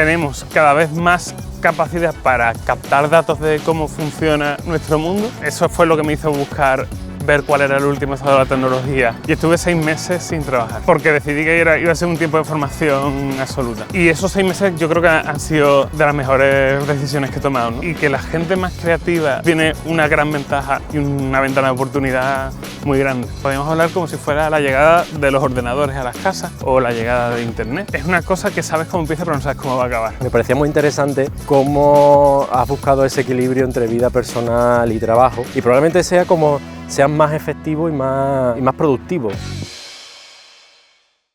tenemos cada vez más capacidad para captar datos de cómo funciona nuestro mundo. Eso fue lo que me hizo buscar ver cuál era el último estado de la tecnología, y estuve 6 meses sin trabajar porque decidí que iba a ser un tiempo de formación absoluta, y esos 6 meses yo creo que han sido de las mejores decisiones que he tomado, ¿no? Y que la gente más creativa tiene una gran ventaja y una ventana de oportunidad muy grande. Podemos hablar como si fuera la llegada de los ordenadores a las casas o la llegada de internet. Es una cosa que sabes cómo empieza pero no sabes cómo va a acabar. Me parecía muy interesante cómo has buscado ese equilibrio entre vida personal y trabajo, y probablemente sea como sean más efectivos y más productivos.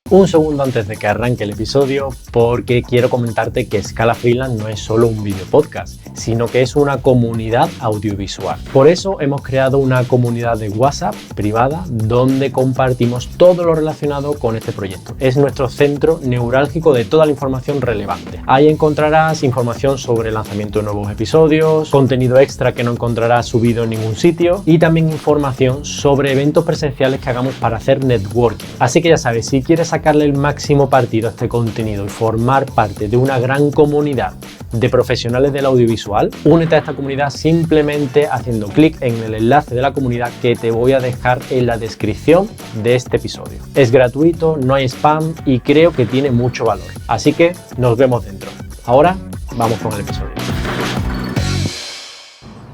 Un segundo antes de que arranque el episodio, porque quiero comentarte que Scala Freelance no es solo un video podcast, sino que es una comunidad audiovisual. Por eso hemos creado una comunidad de WhatsApp privada donde compartimos todo lo relacionado con este proyecto. Es nuestro centro neurálgico de toda la información relevante. Ahí encontrarás información sobre el lanzamiento de nuevos episodios, contenido extra que no encontrarás subido en ningún sitio y también información sobre eventos presenciales que hagamos para hacer networking. Así que ya sabes, si quieres sacarle el máximo partido a este contenido y formar parte de una gran comunidad de profesionales del audiovisual, únete a esta comunidad simplemente haciendo clic en el enlace de la comunidad que te voy a dejar en la descripción de este episodio. Es gratuito, no hay spam y creo que tiene mucho valor. Así que nos vemos dentro. Ahora vamos con el episodio.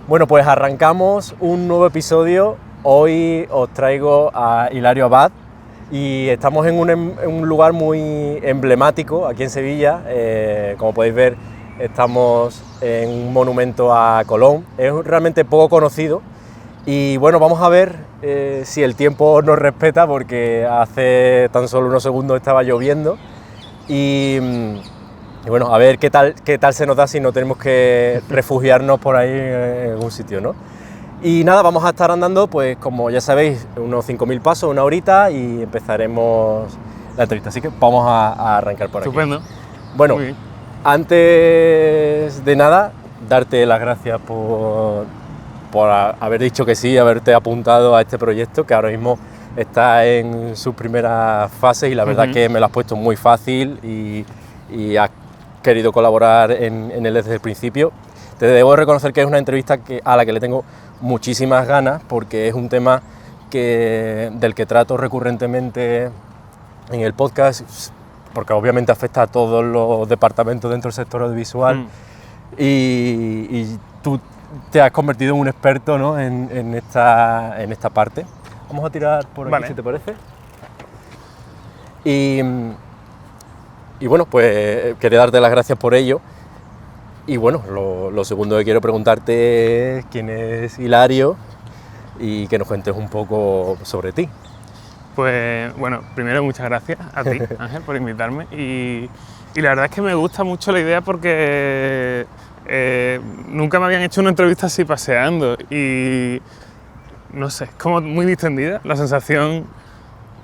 Bueno, pues arrancamos un nuevo episodio. Hoy os traigo a Hilario Abad y estamos en un lugar muy emblemático aquí en Sevilla. Como podéis ver, estamos en un monumento a Colón. Es realmente poco conocido y bueno, vamos a ver si el tiempo nos respeta, porque hace tan solo unos segundos estaba lloviendo y bueno, a ver qué tal se nos da si no tenemos que refugiarnos por ahí en algún sitio, ¿no? Y nada, vamos a estar andando, pues como ya sabéis, unos 5.000 pasos, una horita, y empezaremos la entrevista. Así que vamos a arrancar por aquí. Estupendo. Bueno, antes de nada, darte las gracias por haber dicho que sí, haberte apuntado a este proyecto, que ahora mismo está en sus primeras fases, y la verdad que me lo has puesto muy fácil y has querido colaborar en él desde el principio. Te debo reconocer que es una entrevista a la que le tengo muchísimas ganas, porque es un tema del que trato recurrentemente en el podcast, porque obviamente afecta a todos los departamentos dentro del sector audiovisual, y tú te has convertido en un experto, ¿no?, en esta parte. Vamos a tirar por aquí, vale, si te parece. Y bueno, pues quería darte las gracias por ello. Y bueno, lo segundo que quiero preguntarte es quién es Hilario y que nos cuentes un poco sobre ti. Pues bueno, primero muchas gracias a ti, Ángel, por invitarme, y la verdad es que me gusta mucho la idea porque nunca me habían hecho una entrevista así paseando y no sé, es como muy distendida. La sensación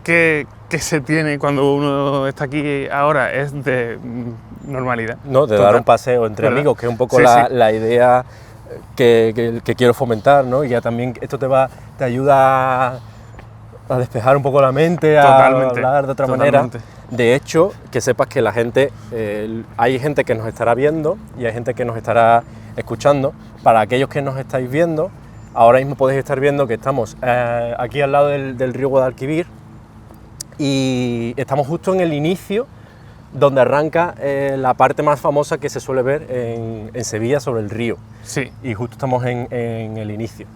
que se tiene cuando uno está aquí ahora es de normalidad. No, de dar un paseo entre amigos, que es un poco la idea que quiero fomentar, ¿no? Y ya también esto te ayuda a despejar un poco la mente, a hablar de otra manera. De hecho, que sepas que la gente, hay gente que nos estará viendo y hay gente que nos estará escuchando. Para aquellos que nos estáis viendo, ahora mismo podéis estar viendo que estamos aquí al lado del río Guadalquivir, y estamos justo en el inicio, donde arranca la parte más famosa que se suele ver en Sevilla sobre el río. Sí. Y justo estamos en el inicio.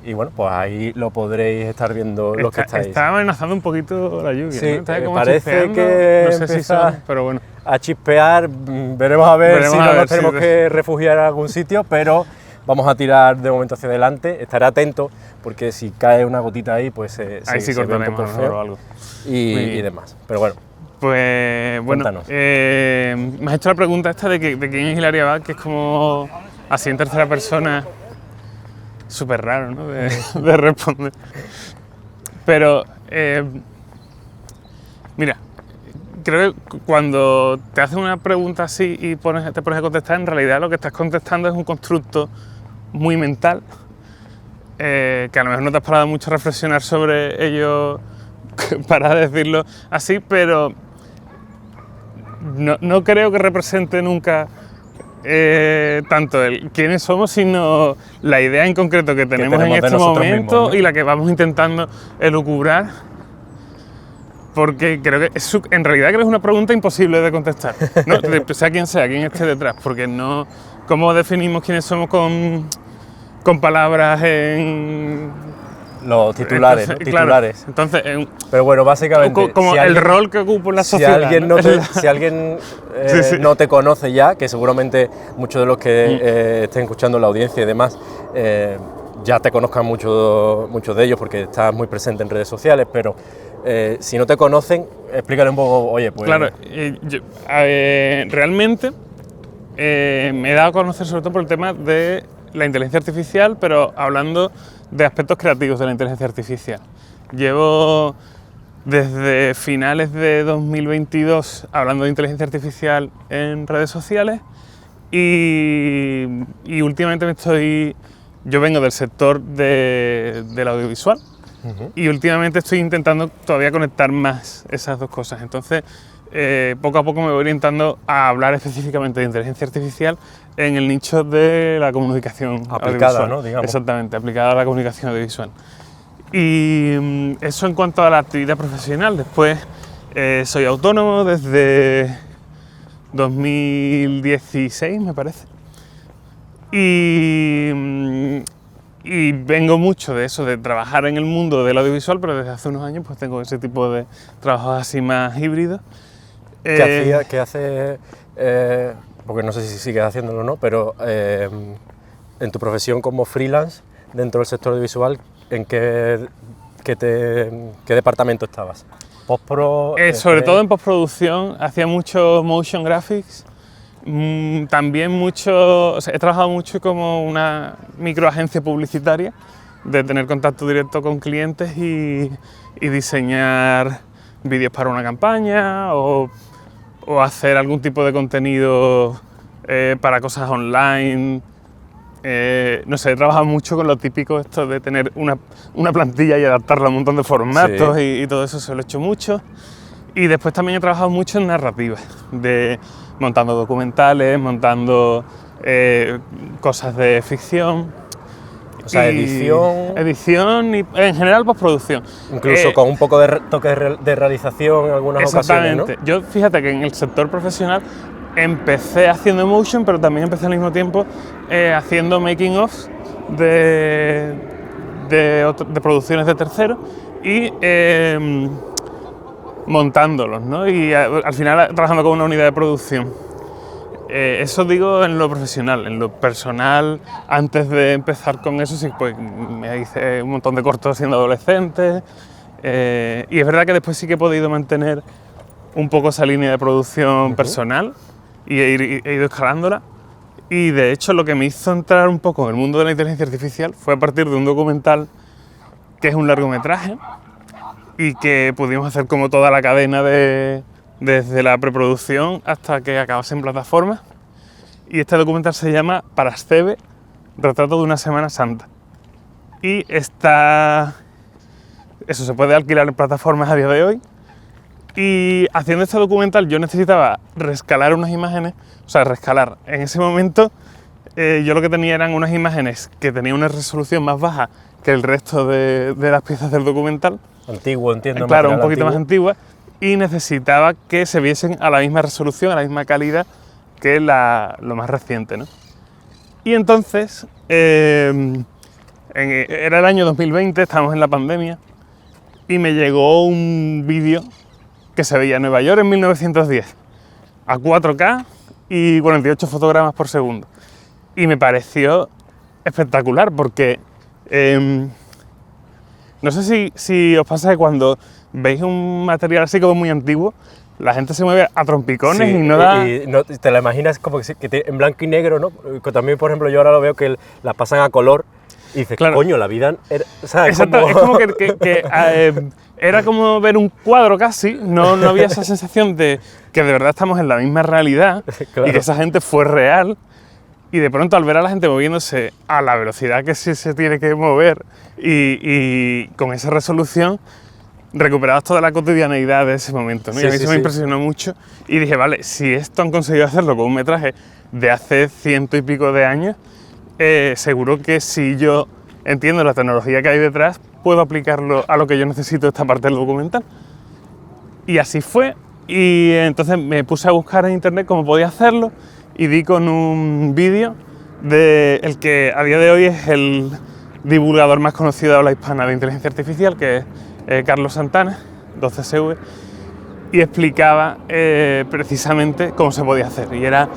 Y bueno, pues ahí lo podréis estar viendo los que estáis. Está amenazando un poquito la lluvia, sí, ¿no? parece que no sé si son, pero bueno, a chispear. Veremos a ver si nos tenemos que refugiar en algún sitio, pero vamos a tirar de momento hacia adelante. Estaré atento, porque si cae una gotita ahí, pues ahí sí cortaremos o algo. Y demás. Pero bueno. Pues bueno, me has hecho la pregunta esta de quién es Hilario Abad, que es como así en tercera persona, súper raro, ¿no?, de responder. Pero mira, creo que cuando te hacen una pregunta así y te pones a contestar, en realidad lo que estás contestando es un constructo muy mental, que a lo mejor no te has parado mucho a reflexionar sobre ello para decirlo así, pero no creo que represente nunca tanto el quiénes somos, sino la idea en concreto que tenemos en este momento mismos, ¿no? Y la que vamos intentando elucubrar, porque creo que en realidad creo que es una pregunta imposible de contestar, ¿no? Sea quien esté detrás, porque no... ¿Cómo definimos quiénes somos con palabras en... Los titulares, titulares. Claro, entonces, pero bueno, básicamente... Como si el rol que ocupa en la sociedad. Si alguien no te conoce ya, que seguramente muchos de los que estén escuchando la audiencia y demás, ya te conozcan muchos de ellos porque estás muy presente en redes sociales, pero si no te conocen, explícale un poco, oye, pues... Claro, realmente me he dado a conocer sobre todo por el tema de la inteligencia artificial, pero hablando de aspectos creativos de la inteligencia artificial. Llevo desde finales de 2022 hablando de inteligencia artificial en redes sociales y últimamente yo vengo del sector del audiovisual y últimamente estoy intentando todavía conectar más esas dos cosas. Entonces, poco a poco me voy orientando a hablar específicamente de inteligencia artificial en el nicho de la comunicación aplicada, audiovisual. ¿no? Digamos. Exactamente, aplicada a la comunicación audiovisual. Y eso en cuanto a la actividad profesional. Después soy autónomo desde 2016, me parece. Y vengo mucho de eso, de trabajar en el mundo del audiovisual, pero desde hace unos años pues tengo ese tipo de trabajos así más híbridos. ¿Qué hace? Porque no sé si sigues haciéndolo o no, pero en tu profesión como freelance dentro del sector audiovisual, ¿en qué departamento estabas? ¿Postpro? Sobre todo en postproducción, hacía mucho motion graphics, también he trabajado mucho como una microagencia publicitaria, de tener contacto directo con clientes y diseñar vídeos para una campaña o hacer algún tipo de contenido para cosas online. No sé, he trabajado mucho con lo típico esto de tener una plantilla y adaptarla a un montón de formatos, sí. y todo eso se lo he hecho mucho. Y después también he trabajado mucho en narrativa, montando documentales, montando cosas de ficción. O sea, edición y en general postproducción. Incluso con un poco de toque de realización en algunas ocasiones, ¿no? Yo fíjate que en el sector profesional empecé haciendo motion, pero también empecé al mismo tiempo haciendo making ofs de producciones de terceros y montándolos, ¿no? Y al final trabajando con una unidad de producción. Eso digo en lo profesional. En lo personal, antes de empezar con eso, sí, pues me hice un montón de cortos siendo adolescente. Y es verdad que después sí que he podido mantener un poco esa línea de producción personal y he ido escalándola. Y de hecho lo que me hizo entrar un poco en el mundo de la inteligencia artificial fue a partir de un documental que es un largometraje y que pudimos hacer como toda la cadena desde la preproducción hasta que acabase en plataformas. Y este documental se llama Parasceve, retrato de una Semana Santa. Y eso se puede alquilar en plataformas a día de hoy. Y haciendo este documental yo necesitaba rescalar unas imágenes, rescalar. En ese momento yo lo que tenía eran unas imágenes que tenían una resolución más baja que el resto de las piezas del documental. Antiguo, entiendo. Claro, un poquito más antigua. Y necesitaba que se viesen a la misma resolución, a la misma calidad que lo más reciente, ¿no? Y entonces, era el año 2020, estábamos en la pandemia, y me llegó un vídeo que se veía en Nueva York en 1910, a 4K y 48 fotogramas por segundo. Y me pareció espectacular porque no sé si os pasa que cuando veis un material así como muy antiguo, la gente se mueve a trompicones, sí, y no da... Y te la imaginas como que en blanco y negro, ¿no? También, por ejemplo, yo ahora lo veo que las pasan a color y dices, claro, coño, la vida... Exacto, es como que era como ver un cuadro casi, no había esa sensación de que de verdad estamos en la misma realidad, claro, y que esa gente fue real. Y de pronto al ver a la gente moviéndose a la velocidad que sí se tiene que mover y con esa resolución, recuperabas toda la cotidianeidad de ese momento, ¿no? Y a mí eso me impresionó mucho y dije, vale, si esto han conseguido hacerlo con un metraje de hace 100 y pico de años, seguro que si yo entiendo la tecnología que hay detrás, puedo aplicarlo a lo que yo necesito esta parte del documental. Y así fue, y entonces me puse a buscar en internet cómo podía hacerlo y di con un vídeo de el que a día de hoy es el divulgador más conocido de habla hispana de inteligencia artificial, que es Carlos Santana, 12SV, y explicaba precisamente cómo se podía hacer. Y era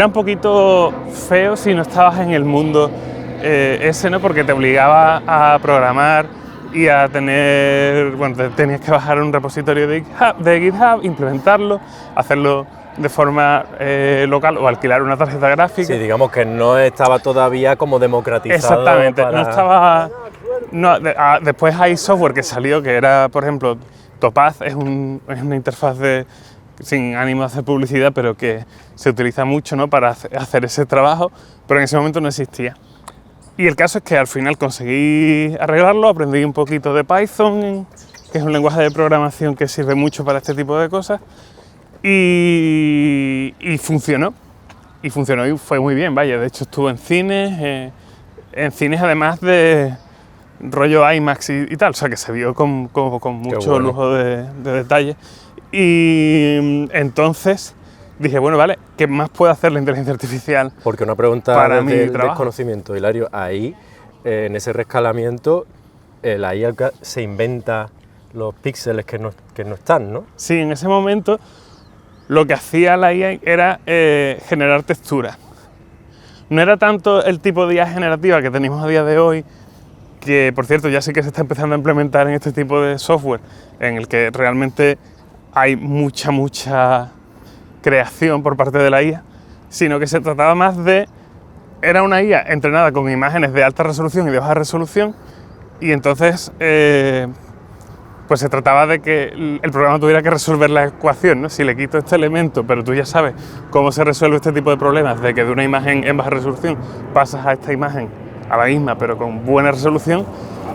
un poquito feo si no estabas en el mundo ese, ¿no? Porque te obligaba a programar y a tener, bueno, tenías que bajar un repositorio de GitHub, implementarlo, hacerlo de forma local o alquilar una tarjeta gráfica. Sí, digamos que no estaba todavía como democratizado. Exactamente, no estaba... No, después hay software que salió que era, por ejemplo, Topaz, es una interfaz sin ánimo de hacer publicidad, pero que se utiliza mucho, ¿no? Para hacer ese trabajo, pero en ese momento no existía. Y el caso es que al final conseguí arreglarlo, aprendí un poquito de Python, que es un lenguaje de programación que sirve mucho para este tipo de cosas, y funcionó. Y funcionó y fue muy bien, vaya. De hecho estuve en cines además de rollo IMAX y tal, o sea que se vio con mucho lujo de detalle. Y entonces dije, bueno, vale, ¿qué más puede hacer la inteligencia artificial? Porque una pregunta para mi del trabajo? Desconocimiento, Hilario, ahí, en ese rescalamiento, la IA se inventa los píxeles que no están, ¿no? Sí, en ese momento lo que hacía la IA era generar texturas. No era tanto el tipo de IA generativa que tenemos a día de hoy, que por cierto ya sí que se está empezando a implementar en este tipo de software, en el que realmente hay mucha creación por parte de la IA, sino que se trataba más de... Era una IA entrenada con imágenes de alta resolución y de baja resolución, y entonces pues se trataba de que el programa tuviera que resolver la ecuación, ¿no? Si le quito este elemento, pero tú ya sabes cómo se resuelve este tipo de problemas, de que de una imagen en baja resolución pasas a esta imagen, a la misma, pero con buena resolución,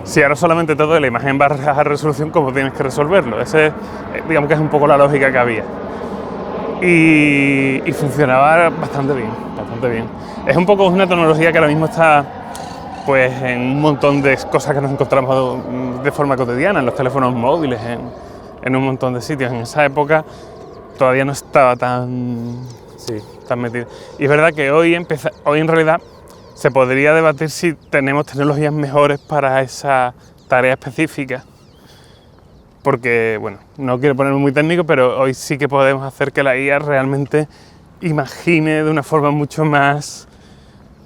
si ahora solamente te doy la imagen en baja resolución, ¿cómo tienes que resolverlo? Ese, digamos que es un poco la lógica que había. Y funcionaba bastante bien. Es un poco una tecnología que ahora mismo está pues en un montón de cosas que nos encontramos de forma cotidiana, en los teléfonos móviles, en un montón de sitios. En esa época todavía no estaba tan metido. Y es verdad que hoy en realidad se podría debatir si tenemos tecnologías mejores para esa tarea específica, porque, bueno, no quiero ponerme muy técnico, pero hoy sí que podemos hacer que la IA realmente imagine de una forma mucho más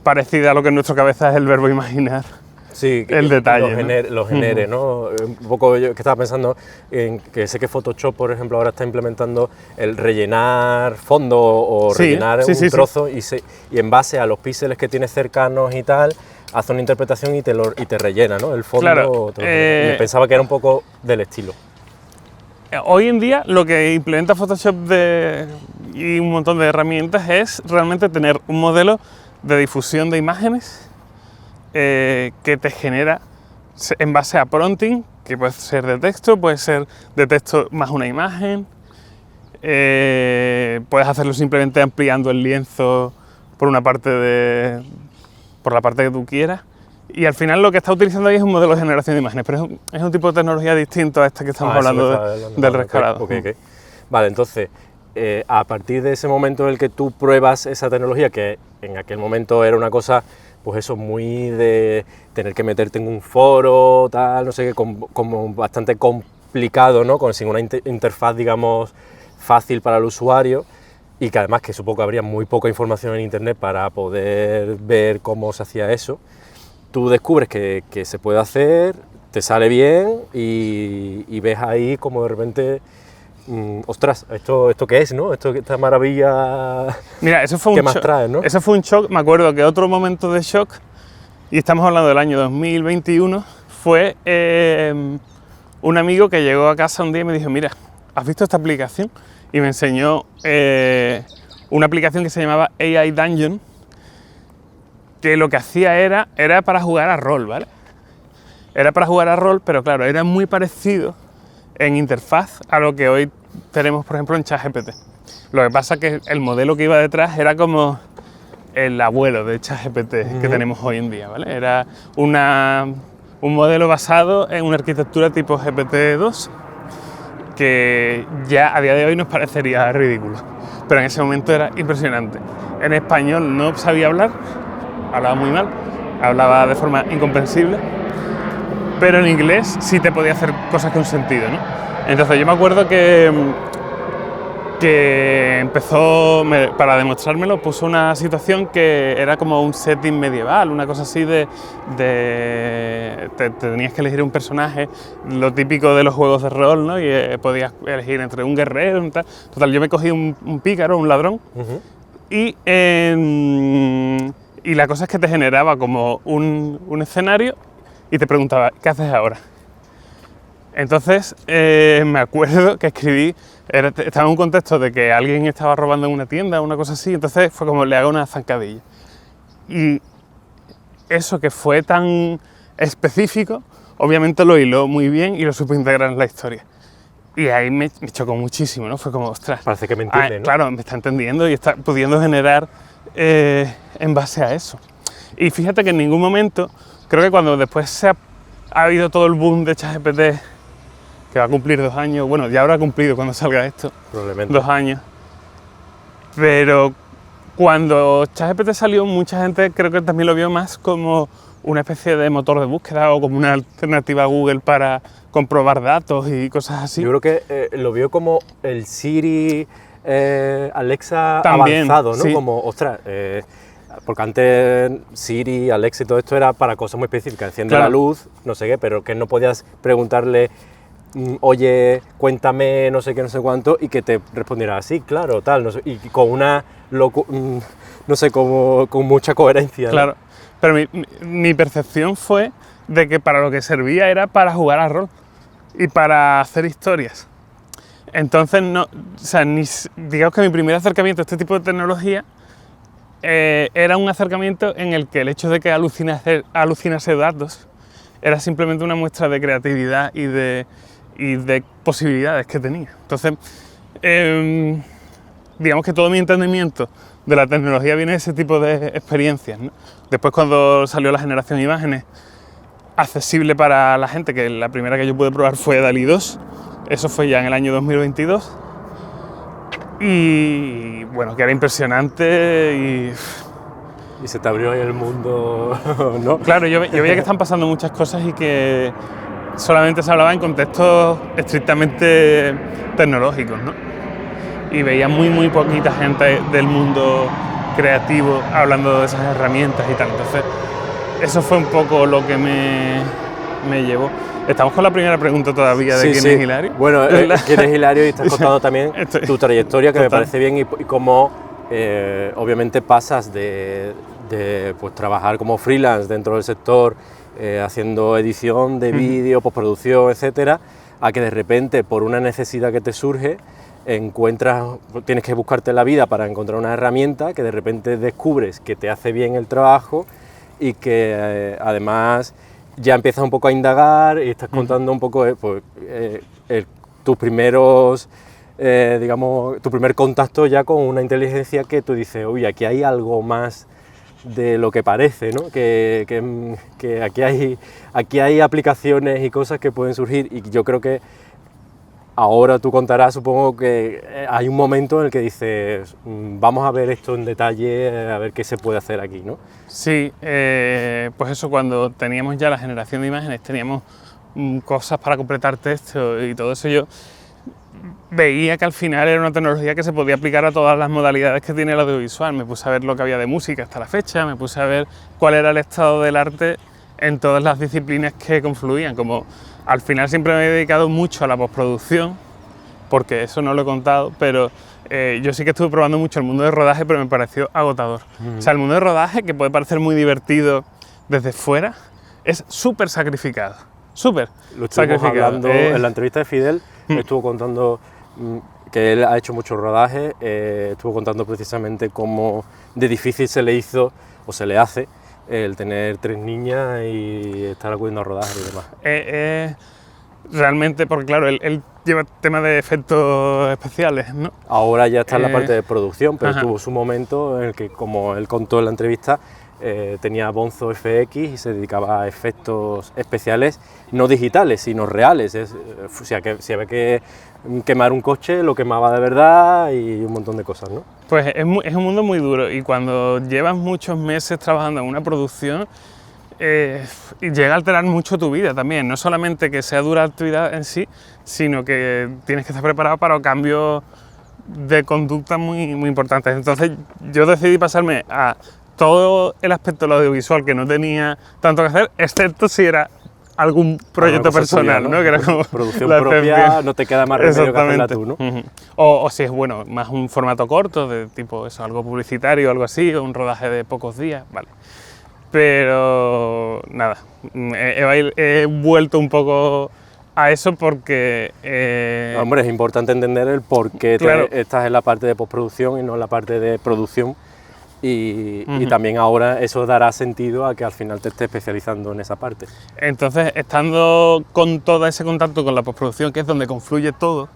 parecida a lo que en nuestra cabeza es el verbo imaginar. Sí, el detalle, lo genere, ¿no? Un poco yo que estaba pensando en que sé que Photoshop, por ejemplo, ahora está implementando el rellenar fondo o rellenar un trozo. Y en base a los píxeles que tienes cercanos y tal, hace una interpretación y te rellena, ¿no? El fondo. Claro, me pensaba que era un poco del estilo. Hoy en día lo que implementa Photoshop y un montón de herramientas es realmente tener un modelo de difusión de imágenes que te genera en base a prompting, que puede ser de texto, puede ser de texto más una imagen, puedes hacerlo simplemente ampliando el lienzo por la parte que tú quieras, y al final lo que está utilizando ahí es un modelo de generación de imágenes, pero es un tipo de tecnología distinto a esta que estamos hablando del rescalado. Okay. Vale, entonces, a partir de ese momento en el que tú pruebas esa tecnología, que en aquel momento era una cosa, pues eso, muy de tener que meterte en un foro, tal, no sé qué, como bastante complicado, ¿no? Sin una interfaz, digamos, fácil para el usuario, y que además que supongo que habría muy poca información en internet para poder ver cómo se hacía eso. Tú descubres que se puede hacer, te sale bien y ves ahí como de repente... ostras, ¿esto qué es, no? Esta maravilla. Mira, eso fue más trae, ¿no? Eso fue un shock. Me acuerdo que otro momento de shock, y estamos hablando del año 2021, fue un amigo que llegó a casa un día y me dijo, mira, ¿has visto esta aplicación? Y me enseñó una aplicación que se llamaba AI Dungeon, que lo que hacía era para jugar a rol, ¿vale? Era para jugar a rol, pero claro, era muy parecido en interfaz a lo que hoy tenemos, por ejemplo, en ChatGPT. Lo que pasa es que el modelo que iba detrás era como el abuelo de ChatGPT que tenemos hoy en día, ¿vale? Era un modelo basado en una arquitectura tipo GPT-2 que ya a día de hoy nos parecería ridículo, pero en ese momento era impresionante. En español no sabía hablar, hablaba muy mal, hablaba de forma incomprensible, pero en inglés sí te podía hacer cosas con sentido, ¿no? Entonces yo me acuerdo que empezó, para demostrármelo, puso una situación que era como un setting medieval, una cosa así te tenías que elegir un personaje, lo típico de los juegos de rol, ¿no? Y podías elegir entre un guerrero y tal. Total, yo me cogí un pícaro, un ladrón, y la cosa es que te generaba como un escenario y te preguntaba, ¿qué haces ahora? Entonces me acuerdo que escribí, estaba en un contexto de que alguien estaba robando en una tienda o una cosa así, entonces fue como le hago una zancadilla. Y eso que fue tan específico, obviamente lo hiló muy bien y lo supo integrar en la historia. Y ahí me chocó muchísimo, ¿no? Fue como, ostras. Parece que me entiende, ¿no? Claro, me está entendiendo y está pudiendo generar en base a eso. Y fíjate que en ningún momento, creo que cuando después ha habido todo el boom de ChatGPT, que va a cumplir 2 años, bueno, ya habrá cumplido cuando salga esto, Probablemente. 2 años, pero cuando ChatGPT salió, mucha gente creo que también lo vio más como una especie de motor de búsqueda o como una alternativa a Google para comprobar datos y cosas así. Yo creo que lo vio como el Siri Alexa También, avanzado, ¿no? sí. Como, ostras, porque antes Siri, Alexa y todo esto era para cosas muy específicas, enciende Claro. la luz, no sé qué, pero que no podías preguntarle, oye, cuéntame no sé qué, no sé cuánto, y que te respondiera así, claro, tal, no sé, y con una, no sé, como, con mucha coherencia, ¿no? Claro, pero mi percepción fue de que para lo que servía era para jugar a rol y para hacer historias. Entonces, no, o sea, digamos que mi primer acercamiento a este tipo de tecnología era un acercamiento en el que el hecho de que alucinase datos era simplemente una muestra de creatividad y de posibilidades que tenía. Entonces, digamos que todo mi entendimiento de la tecnología viene de ese tipo de experiencias, ¿no? Después, cuando salió la generación de imágenes accesible para la gente, que la primera que yo pude probar fue DALL-E 2, eso fue ya en el año 2022, y bueno, que era impresionante Y se te abrió ahí el mundo, ¿no? Claro, yo veía que están pasando muchas cosas y que solamente se hablaba en contextos estrictamente tecnológicos, ¿no? Y veía muy poquita gente del mundo creativo hablando de esas herramientas y tal. Entonces, eso fue un poco lo que me llevó. Estamos con la primera pregunta todavía de quién es Hilario. Bueno, quién es Hilario, y estás contando también tu trayectoria, que me parece bien, y cómo obviamente pasas de pues, trabajar como freelance dentro del sector, haciendo edición de vídeo, postproducción, etcétera, a que de repente, por una necesidad que te surge, tienes que buscarte la vida para encontrar una herramienta que de repente descubres que te hace bien el trabajo y que además ya empiezas un poco a indagar y estás contando un poco tus primeros, digamos, tu primer contacto ya con una inteligencia que tú dices, uy, aquí hay algo más de lo que parece, ¿no? Que aquí hay aplicaciones y cosas que pueden surgir, y yo creo que ahora tú contarás, supongo que hay un momento en el que dices, vamos a ver esto en detalle, a ver qué se puede hacer aquí, ¿no? Sí, pues eso, cuando teníamos ya la generación de imágenes, teníamos cosas para completar texto y todo eso, yo veía que al final era una tecnología que se podía aplicar a todas las modalidades que tiene el audiovisual. Me puse a ver lo que había de música hasta la fecha, me puse a ver cuál era el estado del arte en todas las disciplinas que confluían. Como al final siempre me he dedicado mucho a la postproducción, porque eso no lo he contado, pero yo sí que estuve probando mucho el mundo del rodaje, pero me pareció agotador. O sea, el mundo del rodaje, que puede parecer muy divertido desde fuera, es súper sacrificado, súper Lo estuvimos sacrificado. hablando en la entrevista de Fidel, estuvo contando que él ha hecho mucho rodaje, estuvo contando precisamente cómo de difícil se le hizo, o se le hace, el tener 3 niñas y estar acudiendo a rodaje y demás. realmente, porque claro, él lleva temas de efectos especiales, ¿no? Ahora ya está en la parte de producción, pero ajá. tuvo su momento en el que, como él contó en la entrevista, tenía Bonzo FX y se dedicaba a efectos especiales no digitales, sino reales. O sea, que si había que quemar un coche, lo quemaba de verdad y un montón de cosas, ¿no? Pues es un mundo muy duro, y cuando llevas muchos meses trabajando en una producción, y llega a alterar mucho tu vida también, no solamente que sea dura la actividad en sí, sino que tienes que estar preparado para cambios de conducta muy, muy importantes. Entonces yo decidí pasarme a todo el aspecto de lo audiovisual, que no tenía tanto que hacer, excepto si era algún proyecto personal, tuya, ¿no? Que era como producción propia, no te queda más remedio que hacerla tú, ¿no? Uh-huh. O si es, bueno, más un formato corto, de tipo eso, algo publicitario o algo así, o un rodaje de pocos días, vale. Pero nada, he vuelto un poco a eso porque... Hombre, es importante entender el por qué claro. estás en la parte de postproducción y no en la parte de producción. Y también ahora eso dará sentido a que al final te estés especializando en esa parte. Entonces, estando con todo ese contacto con la postproducción, que es donde confluye todo,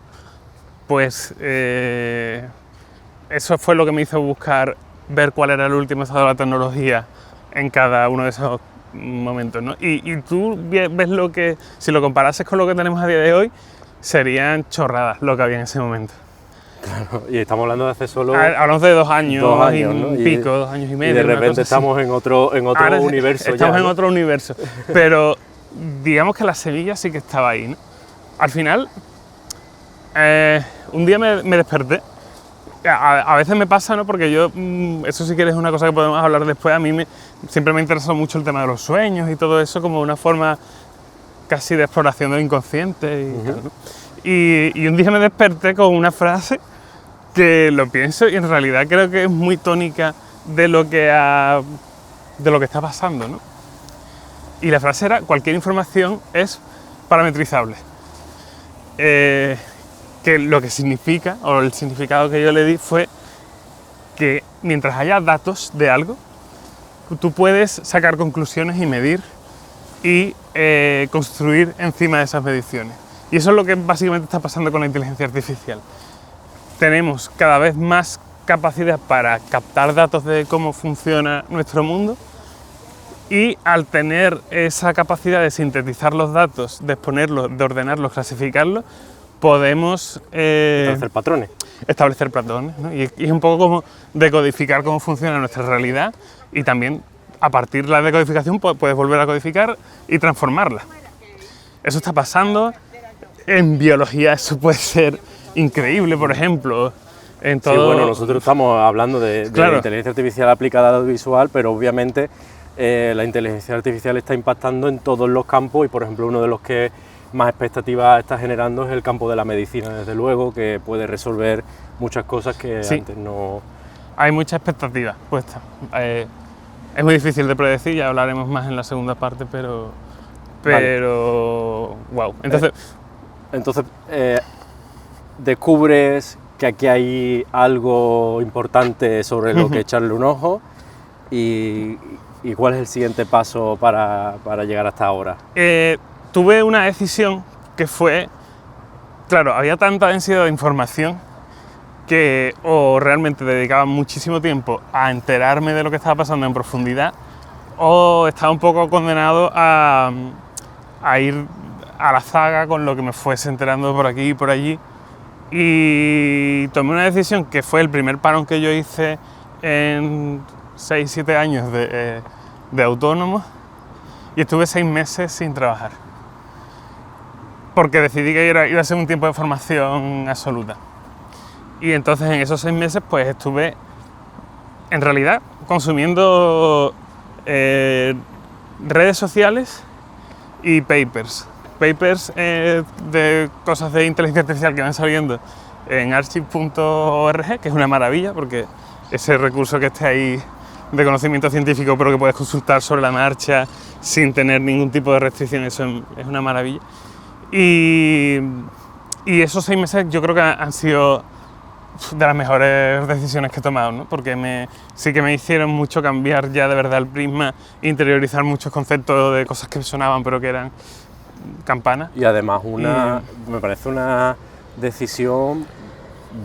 pues eso fue lo que me hizo buscar ver cuál era el último estado de la tecnología en cada uno de esos momentos, ¿no? Y tú ves lo que, si lo comparases con lo que tenemos a día de hoy, serían chorradas lo que había en ese momento. Claro, y estamos hablando de hace solo... Hablamos de 2 años, ¿no? y pico, 2 años y medio. Y de repente estamos en otro universo. Estamos ya, en ¿no? otro universo, pero digamos que la semilla sí que estaba ahí, ¿no? Al final, un día me desperté. A veces me pasa, ¿no? Porque yo, eso sí que es una cosa que podemos hablar después, a mí siempre me interesó mucho el tema de los sueños y todo eso como una forma casi de exploración del inconsciente y tal, ¿no? Y un día me desperté con una frase que lo pienso y en realidad creo que es muy tónica de lo que está pasando, ¿no? Y la frase era: cualquier información es parametrizable. Que lo que significa, o el significado que yo le di fue que mientras haya datos de algo, tú puedes sacar conclusiones y medir y construir encima de esas mediciones. Y eso es lo que básicamente está pasando con la inteligencia artificial. Tenemos cada vez más capacidad para captar datos de cómo funciona nuestro mundo, y al tener esa capacidad de sintetizar los datos, de exponerlos, de ordenarlos, clasificarlos, podemos establecer patrones, ¿no? Y es un poco como decodificar cómo funciona nuestra realidad, y también a partir de la decodificación puedes volver a codificar y transformarla. Eso está pasando. En biología eso puede ser increíble, por ejemplo. En todo... Sí, bueno, nosotros estamos hablando de claro. inteligencia artificial aplicada al audiovisual, pero obviamente la inteligencia artificial está impactando en todos los campos, y por ejemplo uno de los que más expectativas está generando es el campo de la medicina, desde luego, que puede resolver muchas cosas que sí. Antes no... Hay mucha expectativa puesta. Es muy difícil de predecir, ya hablaremos más en la segunda parte, pero vale. Wow. Entonces descubres que aquí hay algo importante sobre lo que echarle un ojo, y ¿cuál es el siguiente paso para llegar hasta ahora? Tuve una decisión que fue, claro, había tanta densidad de información que o realmente dedicaba muchísimo tiempo a enterarme de lo que estaba pasando en profundidad, o estaba un poco condenado a ir a la zaga con lo que me fuese enterando por aquí y por allí. Y tomé una decisión que fue el primer parón que yo hice en 6-7 años de autónomo, y estuve 6 meses sin trabajar, porque decidí que iba a ser un tiempo de formación absoluta. Y entonces en esos 6 meses pues estuve en realidad consumiendo redes sociales y papers de cosas de inteligencia artificial que van saliendo en archive.org, que es una maravilla porque ese recurso que esté ahí de conocimiento científico, pero que puedes consultar sobre la marcha sin tener ningún tipo de restricción, eso es una maravilla. Y esos 6 meses yo creo que han sido de las mejores decisiones que he tomado, ¿no? Porque sí que me hicieron mucho cambiar ya de verdad el prisma, interiorizar muchos conceptos de cosas que sonaban pero que eran campana. Y además me parece una decisión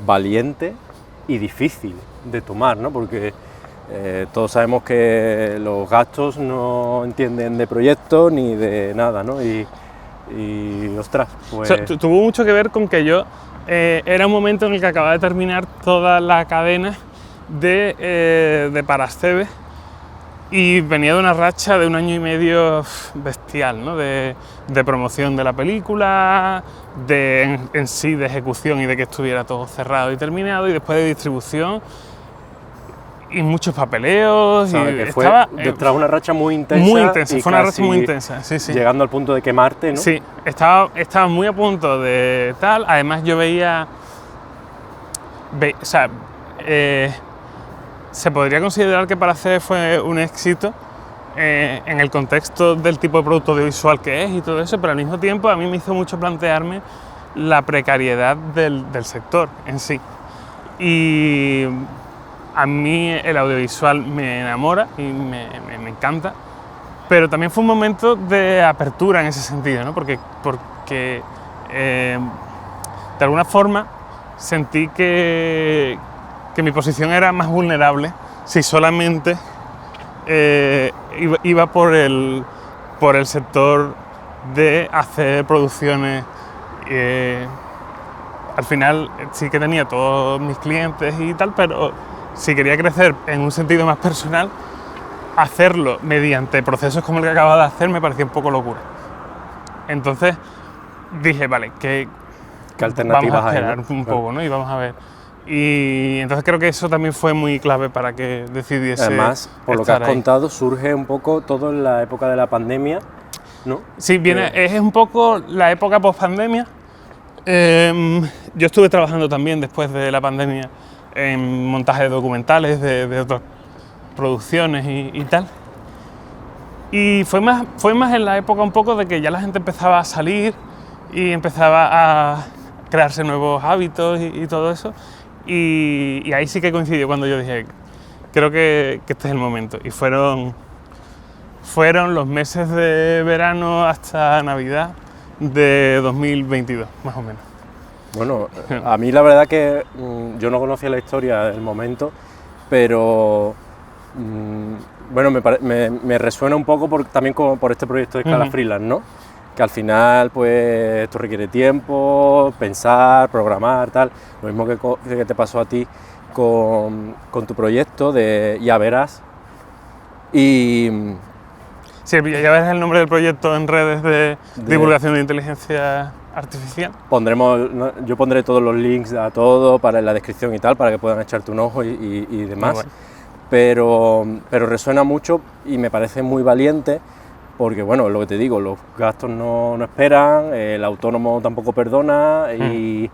valiente y difícil de tomar, ¿no? Porque todos sabemos que los gastos no entienden de proyectos ni de nada, ¿no? Y ostras, pues... O sea, tuvo mucho que ver con que yo era un momento en el que acababa de terminar toda la cadena de Parascebe y venía de una racha de 1 año y medio bestial, ¿no? De promoción de la película, en sí de ejecución y de que estuviera todo cerrado y terminado, y después de distribución y muchos papeleos. O sea, y que fue tras una racha muy intensa. Muy intensa, fue una racha muy casi intensa, sí, sí. Llegando al punto de quemarte, ¿no? Sí, estaba muy a punto de tal. Además yo veía o sea, se podría considerar que Parascebe fue un éxito en el contexto del tipo de producto audiovisual que es y todo eso, pero al mismo tiempo a mí me hizo mucho plantearme la precariedad del sector en sí. Y a mí el audiovisual me enamora y me encanta, pero también fue un momento de apertura en ese sentido, ¿no? Porque de alguna forma sentí que mi posición era más vulnerable si solamente iba por el sector de hacer producciones. Al final sí que tenía todos mis clientes y tal, pero si quería crecer en un sentido más personal, hacerlo mediante procesos como el que acababa de hacer me parecía un poco locura. Entonces dije, vale, ¿qué alternativas vamos a esperar hay, ¿no? un poco, ¿no? Y vamos a ver. Y entonces creo que eso también fue muy clave para que decidiese. Además, por lo que has contado, surge un poco todo en la época de la pandemia, ¿no? Sí, es un poco la época post-pandemia. Yo estuve trabajando también después de la pandemia en montaje de documentales de otras producciones y tal. Y fue más en la época un poco de que ya la gente empezaba a salir y empezaba a crearse nuevos hábitos y todo eso. Y ahí sí que coincidió cuando yo dije, creo que este es el momento. Y fueron los meses de verano hasta Navidad de 2022, más o menos. Bueno, a mí la verdad que yo no conocía la historia del momento, pero bueno, me resuena un poco también por este proyecto de Scala Freelance, ¿no? Que al final pues esto requiere tiempo, pensar, programar, tal. Lo mismo que te pasó a ti con tu proyecto de Ya Verás. Y sí, Ya Verás es el nombre del proyecto en redes de divulgación de inteligencia artificial. Yo pondré todos los links a todo para en la descripción y tal, para que puedan echarte un ojo y demás. Bueno. Pero resuena mucho y me parece muy valiente. Porque, bueno, lo que te digo, los gastos no esperan, el autónomo tampoco perdona y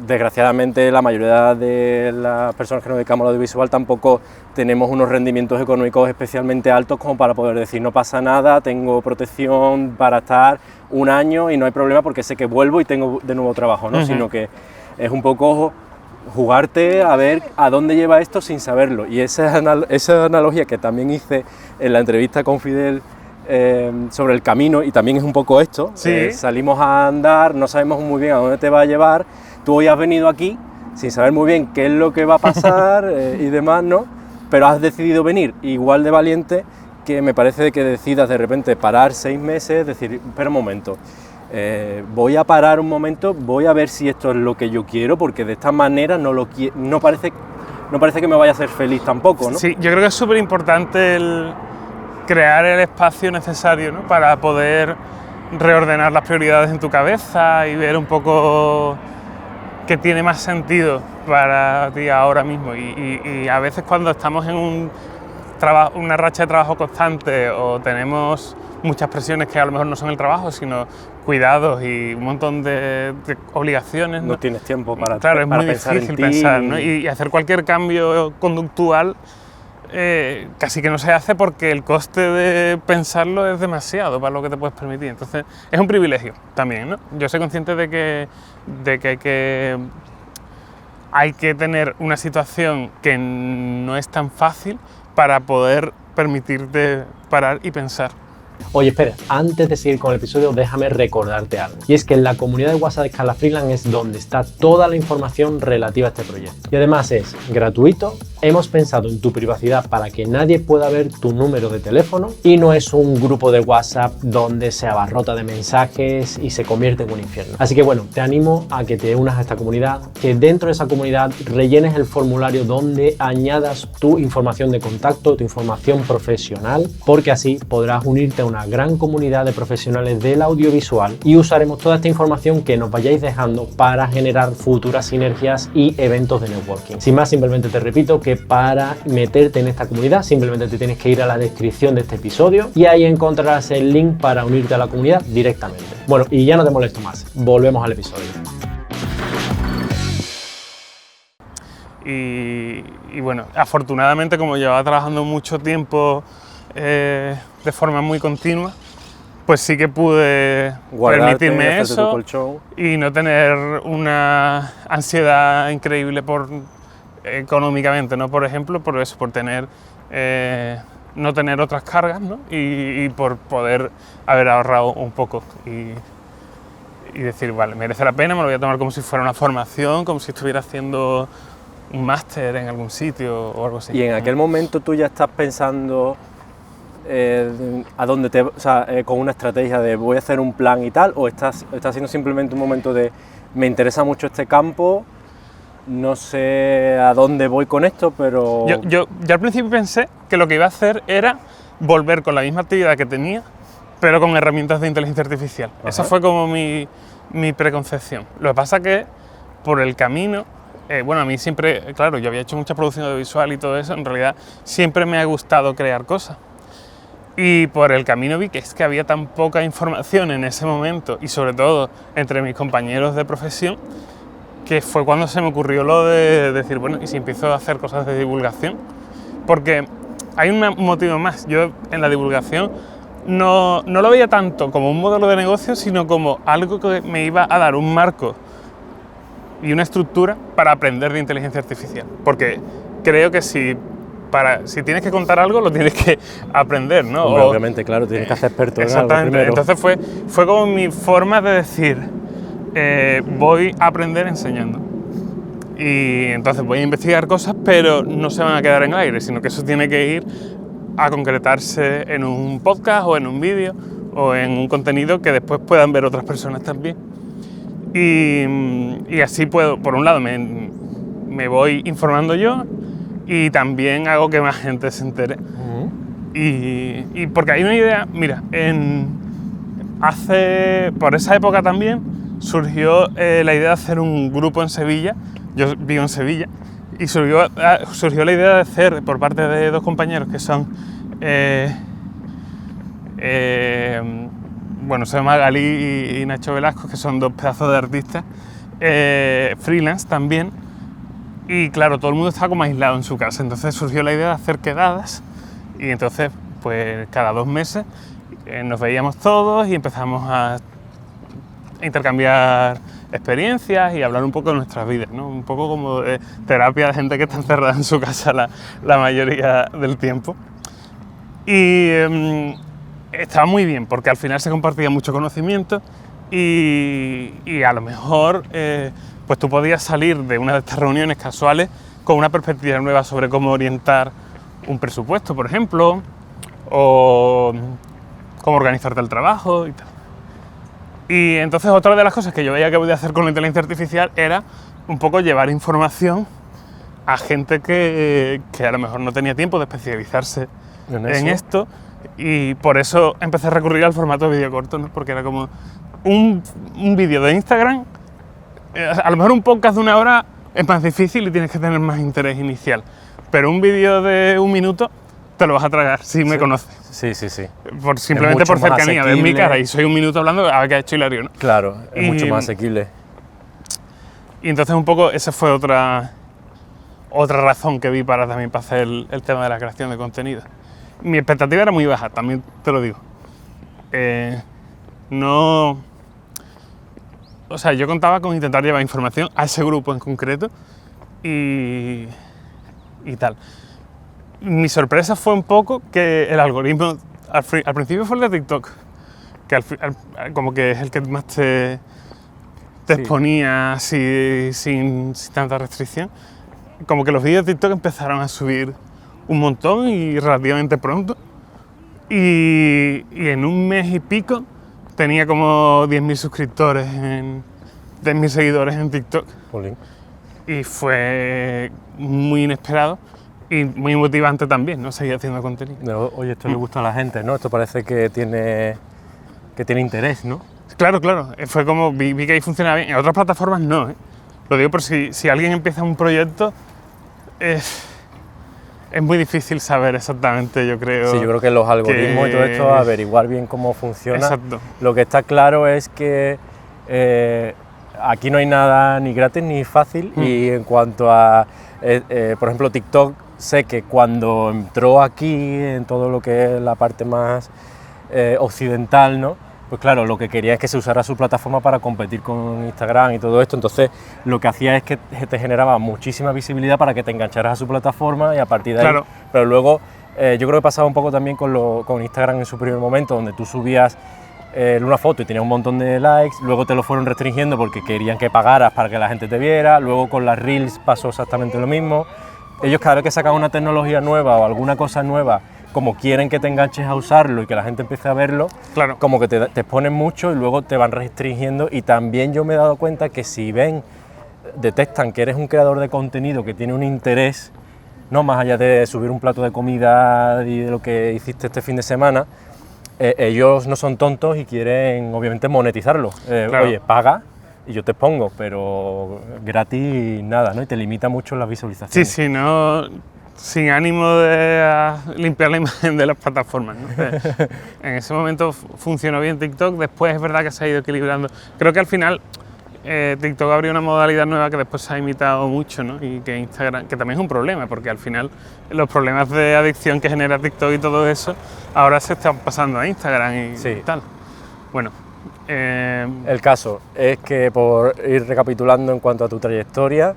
desgraciadamente la mayoría de las personas que nos dedicamos al audiovisual tampoco tenemos unos rendimientos económicos especialmente altos como para poder decir no pasa nada, tengo protección para estar 1 año y no hay problema porque sé que vuelvo y tengo de nuevo trabajo, ¿no? Sino que es un poco jugarte a ver a dónde lleva esto sin saberlo. Y esa analogía que también hice en la entrevista con Fidel sobre el camino, y también es un poco esto, ¿sí? Salimos a andar, no sabemos muy bien a dónde te va a llevar, tú hoy has venido aquí sin saber muy bien qué es lo que va a pasar y demás, ¿no? Pero has decidido venir igual de valiente que me parece que decidas de repente parar 6 meses, decir, espera un momento, voy a parar un momento, voy a ver si esto es lo que yo quiero, porque de esta manera no parece que me vaya a hacer feliz tampoco, ¿no? Sí, yo creo que es súper importante el crear el espacio necesario, ¿no? Para poder reordenar las prioridades en tu cabeza y ver un poco qué tiene más sentido para ti ahora mismo. Y a veces cuando estamos en una racha de trabajo constante o tenemos muchas presiones que a lo mejor no son el trabajo, sino cuidados y un montón de obligaciones, ¿no? No tienes tiempo para claro, es para muy pensar difícil en ti, pensar, ¿no? Y hacer cualquier cambio conductual casi que no se hace porque el coste de pensarlo es demasiado para lo que te puedes permitir. Entonces es un privilegio también, ¿no? Yo soy consciente de que hay que tener una situación que no es tan fácil para poder permitirte parar y pensar Oye, espera, antes de seguir con el episodio, déjame recordarte algo. Y es que en la comunidad de WhatsApp de Scala Freelance es donde está toda la información relativa a este proyecto. Y además es gratuito, hemos pensado en tu privacidad para que nadie pueda ver tu número de teléfono y no es un grupo de WhatsApp donde se abarrota de mensajes y se convierte en un infierno. Así que bueno, te animo a que te unas a esta comunidad, que dentro de esa comunidad rellenes el formulario donde añadas tu información de contacto, tu información profesional, porque así podrás unirte a una gran comunidad de profesionales del audiovisual y usaremos toda esta información que nos vayáis dejando para generar futuras sinergias y eventos de networking. Sin más, simplemente te repito que para meterte en esta comunidad simplemente te tienes que ir a la descripción de este episodio y ahí encontrarás el link para unirte a la comunidad directamente. Bueno, y ya no te molesto más, volvemos al episodio. Y bueno, afortunadamente, como llevaba trabajando mucho tiempo de forma muy continua, pues sí que pude permitirme eso y no tener una ansiedad increíble económicamente, ¿no? Por ejemplo, por eso, por tener no tener otras cargas, ¿no? Y por poder haber ahorrado un poco y decir, vale, merece la pena, me lo voy a tomar como si fuera una formación, como si estuviera haciendo un máster en algún sitio o algo así. Y en aquel momento tú ya estás pensando a dónde con una estrategia de voy a hacer un plan y tal, o estás siendo simplemente un momento de me interesa mucho este campo, no sé a dónde voy con esto, pero... Yo al principio pensé que lo que iba a hacer era volver con la misma actividad que tenía, pero con herramientas de inteligencia artificial. Ajá. Esa fue como mi preconcepción. Lo que pasa que por el camino, bueno, a mí siempre, claro, yo había hecho mucha producción audiovisual y todo eso, en realidad siempre me ha gustado crear cosas. Y por el camino vi que es que había tan poca información en ese momento, y sobre todo entre mis compañeros de profesión, que fue cuando se me ocurrió lo de decir, bueno, ¿y si empiezo a hacer cosas de divulgación? Porque hay un motivo más. Yo en la divulgación no lo veía tanto como un modelo de negocio, sino como algo que me iba a dar un marco y una estructura para aprender de inteligencia artificial. Porque creo que si tienes que contar algo, lo tienes que aprender, ¿no? Hombre, obviamente, claro, tienes que hacer experto en algo primero. Entonces fue como mi forma de decir, voy a aprender enseñando. Y entonces voy a investigar cosas, pero no se van a quedar en el aire, sino que eso tiene que ir a concretarse en un podcast o en un vídeo o en un contenido que después puedan ver otras personas también. Y así puedo, por un lado, me voy informando yo y también hago que más gente se entere. Y porque hay una idea, mira, por esa época también surgió la idea de hacer un grupo en Sevilla. Yo vivo en Sevilla y surgió la idea de hacer, por parte de dos compañeros que son, bueno, se llama Galí y Nacho Velasco, que son dos pedazos de artistas, freelance también. Y claro, todo el mundo estaba como aislado en su casa, entonces surgió la idea de hacer quedadas y entonces pues cada 2 meses nos veíamos todos y empezamos a intercambiar experiencias y hablar un poco de nuestras vidas, ¿no? Un poco como de terapia de gente que está encerrada en su casa la mayoría del tiempo. Y estaba muy bien porque al final se compartía mucho conocimiento y a lo mejor pues tú podías salir de una de estas reuniones casuales con una perspectiva nueva sobre cómo orientar un presupuesto, por ejemplo, o cómo organizarte el trabajo y tal. Y entonces otra de las cosas que yo veía que podía hacer con la inteligencia artificial era un poco llevar información a gente que a lo mejor no tenía tiempo de especializarse en esto, y por eso empecé a recurrir al formato de vídeo corto, ¿no? Porque era como un vídeo de Instagram. A lo mejor un podcast de 1 hora es más difícil y tienes que tener más interés inicial, pero un vídeo de 1 minuto te lo vas a tragar si me conoces. Sí. Simplemente por cercanía, ves mi cara y soy 1 minuto hablando, a ver qué ha hecho Hilario, ¿no? Claro, es mucho más asequible. Y entonces un poco esa fue otra razón que vi para hacer el tema de la creación de contenido. Mi expectativa era muy baja, también te lo digo. O sea, yo contaba con intentar llevar información a ese grupo en concreto y tal. Mi sorpresa fue un poco que el algoritmo al principio fue el de TikTok, que como que es el que más te exponía así, sin tanta restricción. Como que los vídeos de TikTok empezaron a subir un montón y relativamente pronto. Y en un mes y pico tenía como 10.000 suscriptores, 10.000 seguidores en TikTok. Jolín. Y fue muy inesperado y muy motivante también, ¿no? Seguir haciendo contenido. Oye, esto le gusta a la gente, ¿no? Esto parece que tiene interés, ¿no? Claro, claro. Fue como, vi que ahí funcionaba bien. En otras plataformas no, ¿eh? Lo digo por si alguien empieza un proyecto, es muy difícil saber exactamente, yo creo. Sí, yo creo que los algoritmos y todo esto, averiguar bien cómo funciona. Exacto. Lo que está claro es que aquí no hay nada ni gratis ni fácil. Y en cuanto a, por ejemplo, TikTok, sé que cuando entró aquí en todo lo que es la parte más occidental, ¿no? Pues claro, lo que quería es que se usara su plataforma para competir con Instagram y todo esto, entonces lo que hacía es que te generaba muchísima visibilidad para que te engancharas a su plataforma y a partir de Claro. ahí... Pero luego yo creo que pasaba un poco también con Instagram en su primer momento, donde tú subías una foto y tenías un montón de likes, luego te lo fueron restringiendo porque querían que pagaras para que la gente te viera, luego con las Reels pasó exactamente lo mismo. Ellos cada vez que sacan una tecnología nueva o alguna cosa nueva, como quieren que te enganches a usarlo y que la gente empiece a verlo, Claro. como que te exponen mucho y luego te van restringiendo. Y también yo me he dado cuenta que si detectan que eres un creador de contenido que tiene un interés, no más allá de subir un plato de comida y de lo que hiciste este fin de semana, ellos no son tontos y quieren obviamente monetizarlo. Claro. Oye, paga y yo te pongo, pero gratis nada, ¿no? Y te limita mucho las visualizaciones. Sí, no, sin ánimo de limpiar la imagen de las plataformas, ¿no? En ese momento funcionó bien TikTok, después es verdad que se ha ido equilibrando. Creo que al final TikTok abrió una modalidad nueva que después se ha imitado mucho, ¿no? Y que Instagram, que también es un problema, porque al final los problemas de adicción que genera TikTok y todo eso, ahora se están pasando a Instagram y Sí. tal. Bueno, El caso es que, por ir recapitulando en cuanto a tu trayectoria,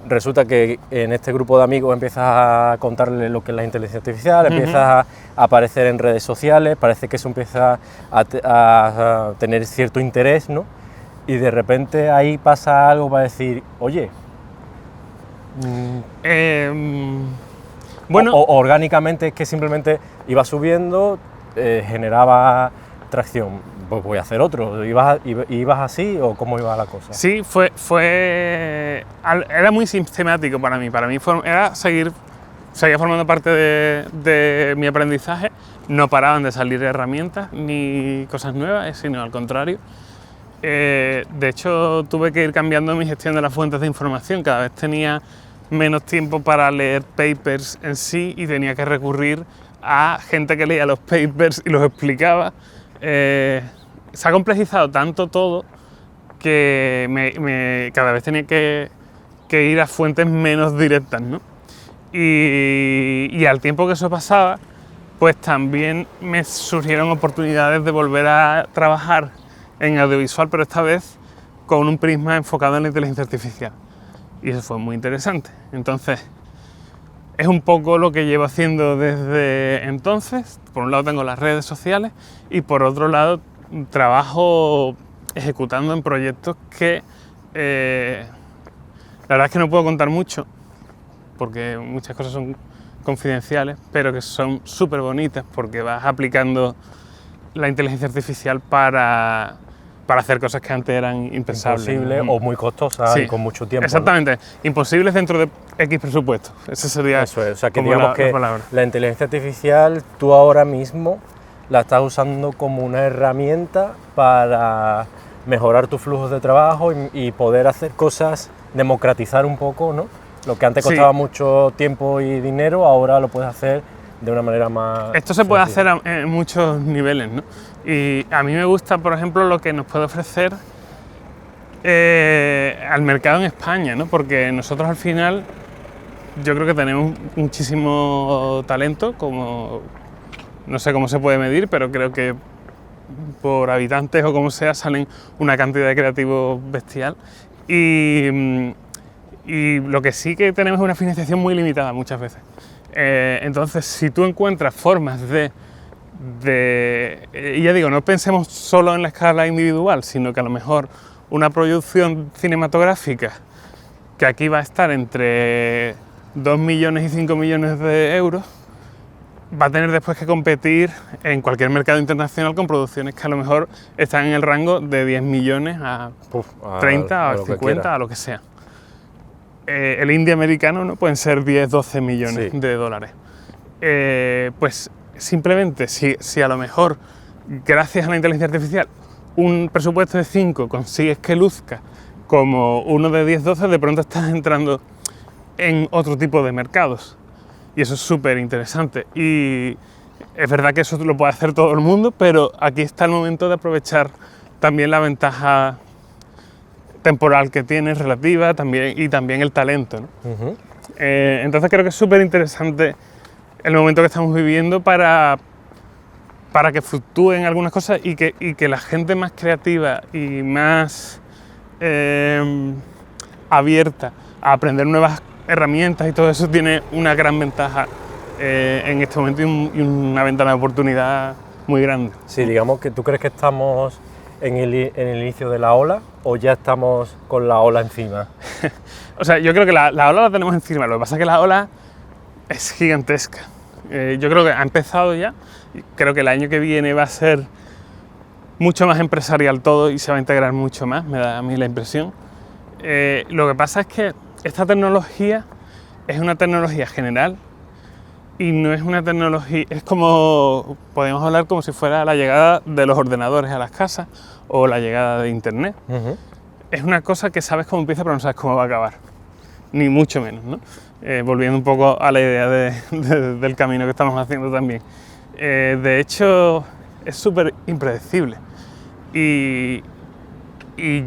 resulta que en este grupo de amigos empiezas a contarle lo que es la inteligencia artificial, empiezas a aparecer en redes sociales, parece que eso empieza a tener cierto interés, ¿no? Y de repente ahí pasa algo para decir, oye, bueno, o orgánicamente es que simplemente iba subiendo, generaba tracción, pues voy a hacer otro. ¿Ibas así o cómo iba la cosa? sí, era muy sistemático para mí. Para mí seguía formando parte de mi aprendizaje. No paraban de salir herramientas ni cosas nuevas, sino al contrario. De hecho, tuve que ir cambiando mi gestión de las fuentes de información. Cada vez tenía menos tiempo para leer papers en sí y tenía que recurrir a gente que leía los papers y los explicaba. Se ha complejizado tanto todo que cada vez tenía que ir a fuentes menos directas, ¿no? Y al tiempo que eso pasaba, pues también me surgieron oportunidades de volver a trabajar en audiovisual, pero esta vez con un prisma enfocado en la inteligencia artificial. Y eso fue muy interesante. Entonces, es un poco lo que llevo haciendo desde entonces. Por un lado tengo las redes sociales y por otro lado trabajo ejecutando en proyectos que la verdad es que no puedo contar mucho porque muchas cosas son confidenciales, pero que son súper bonitas porque vas aplicando la inteligencia artificial para hacer cosas que antes eran impensables. Imposible o muy costosas Sí, y con mucho tiempo. Exactamente, ¿no? Imposibles dentro de X presupuesto. Ese sería Eso es, o sea que como digamos que palabra. la inteligencia artificial tú ahora mismo la estás usando como una herramienta para mejorar tus flujos de trabajo y poder hacer cosas, democratizar un poco, ¿no? Lo que antes costaba mucho tiempo y dinero, ahora lo puedes hacer de una manera más Esto se puede sencilla. hacer en muchos niveles, ¿no? Y a mí me gusta, por ejemplo, lo que nos puede ofrecer al mercado en España, ¿no? Porque nosotros al final yo creo que tenemos muchísimo talento, como no sé cómo se puede medir, pero creo que por habitantes o como sea salen una cantidad de creativos bestial. Y lo que sí que tenemos es una financiación muy limitada muchas veces. Entonces, si tú encuentras formas de y ya digo, no pensemos solo en la escala individual, sino que a lo mejor una producción cinematográfica que aquí va a estar entre 2 millones y 5 millones de euros, va a tener después que competir en cualquier mercado internacional con producciones que a lo mejor están en el rango de 10 millones a 30, a 50, a lo que sea. El indie americano, ¿no? Pueden ser 10, 12 millones de dólares. Pues simplemente si a lo mejor, gracias a la inteligencia artificial, un presupuesto de 5 consigues que luzca como uno de 10, 12, de pronto estás entrando en otro tipo de mercados. Y eso es súper interesante. Y es verdad que eso lo puede hacer todo el mundo, pero aquí está el momento de aprovechar también la ventaja temporal que tienes, relativa, y también el talento, ¿no? Entonces creo que es súper interesante el momento que estamos viviendo para que fluctúen algunas cosas y que la gente más creativa y más abierta a aprender nuevas herramientas y todo eso tiene una gran ventaja en este momento y una ventana de oportunidad muy grande. Sí, digamos que tú crees que estamos en el inicio de la ola o ya estamos con la ola encima. O sea, yo creo que la ola la tenemos encima, lo que pasa es que la ola es gigantesca. Yo creo que ha empezado ya, creo que el año que viene va a ser mucho más empresarial todo y se va a integrar mucho más, me da a mí la impresión. Lo que pasa es que esta tecnología es una tecnología general y no es una tecnología, es como, podemos hablar como si fuera la llegada de los ordenadores a las casas o la llegada de internet. Es una cosa que sabes cómo empieza pero no sabes cómo va a acabar, ni mucho menos, ¿no? Volviendo un poco a la idea del camino que estamos haciendo también. De hecho, es súper impredecible y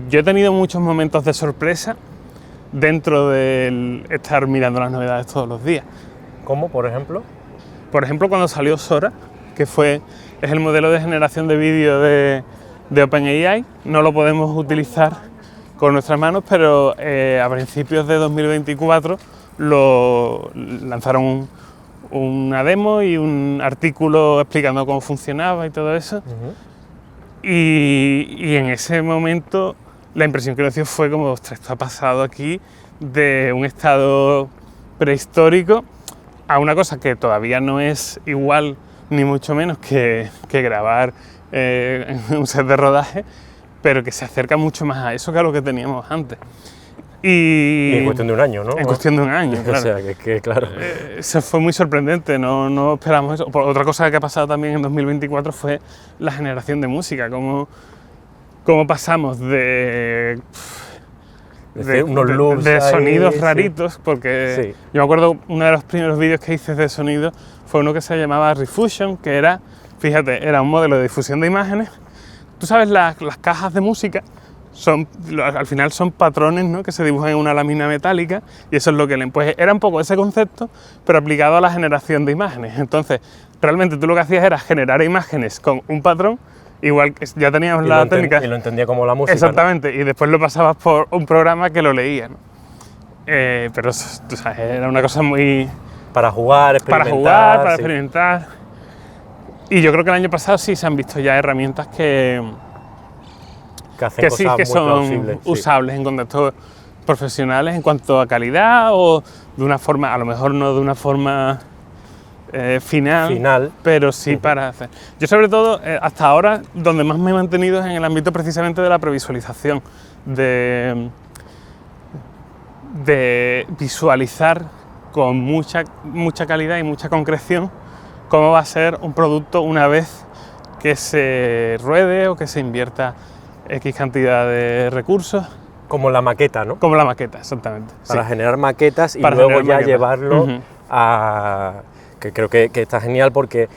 yo he tenido muchos momentos de sorpresa dentro de estar mirando las novedades todos los días. ¿Cómo, por ejemplo? Por ejemplo, cuando salió Sora, que es el modelo de generación de vídeo de OpenAI, no lo podemos utilizar con nuestras manos, pero a principios de 2024 lanzaron una demo y un artículo explicando cómo funcionaba y todo eso. Y en ese momento la impresión que nos dio fue como, ostras, esto ha pasado aquí de un estado prehistórico a una cosa que todavía no es igual ni mucho menos que grabar en un set de rodaje, pero que se acerca mucho más a eso que a lo que teníamos antes. Y en cuestión de un año, ¿no? En cuestión de un año, claro. O sea, que claro. Eso fue muy sorprendente, no esperábamos eso. Otra cosa que ha pasado también en 2024 fue la generación de música, cómo pasamos de unos loops de sonidos ahí, raritos, porque yo me acuerdo uno de los primeros vídeos que hice de sonido fue uno que se llamaba Refusion, que era, fíjate, era un modelo de difusión de imágenes. Tú sabes, las cajas de música al final son patrones, ¿no?, que se dibujan en una lámina metálica, y eso es lo que pues era un poco ese concepto, pero aplicado a la generación de imágenes. Entonces, realmente tú lo que hacías era generar imágenes con un patrón, igual que ya teníamos la técnica. Y lo entendía como la música. Exactamente, ¿no? Y después lo pasabas por un programa que lo leía, ¿no? Pero tú sabes, era una cosa muy... Para jugar, experimentar. Para experimentar. Y yo creo que el año pasado sí se han visto ya herramientas que son usables en contextos profesionales en cuanto a calidad o de una forma, a lo mejor no de una forma final, pero sí para hacer. Yo sobre todo, hasta ahora, donde más me he mantenido es en el ámbito precisamente de la previsualización, de visualizar con mucha calidad y mucha concreción cómo va a ser un producto una vez que se ruede o que se invierta X cantidad de recursos. Como la maqueta, ¿no? Como la maqueta, exactamente. Para generar maquetas y luego ya llevarlo a... que creo que está genial porque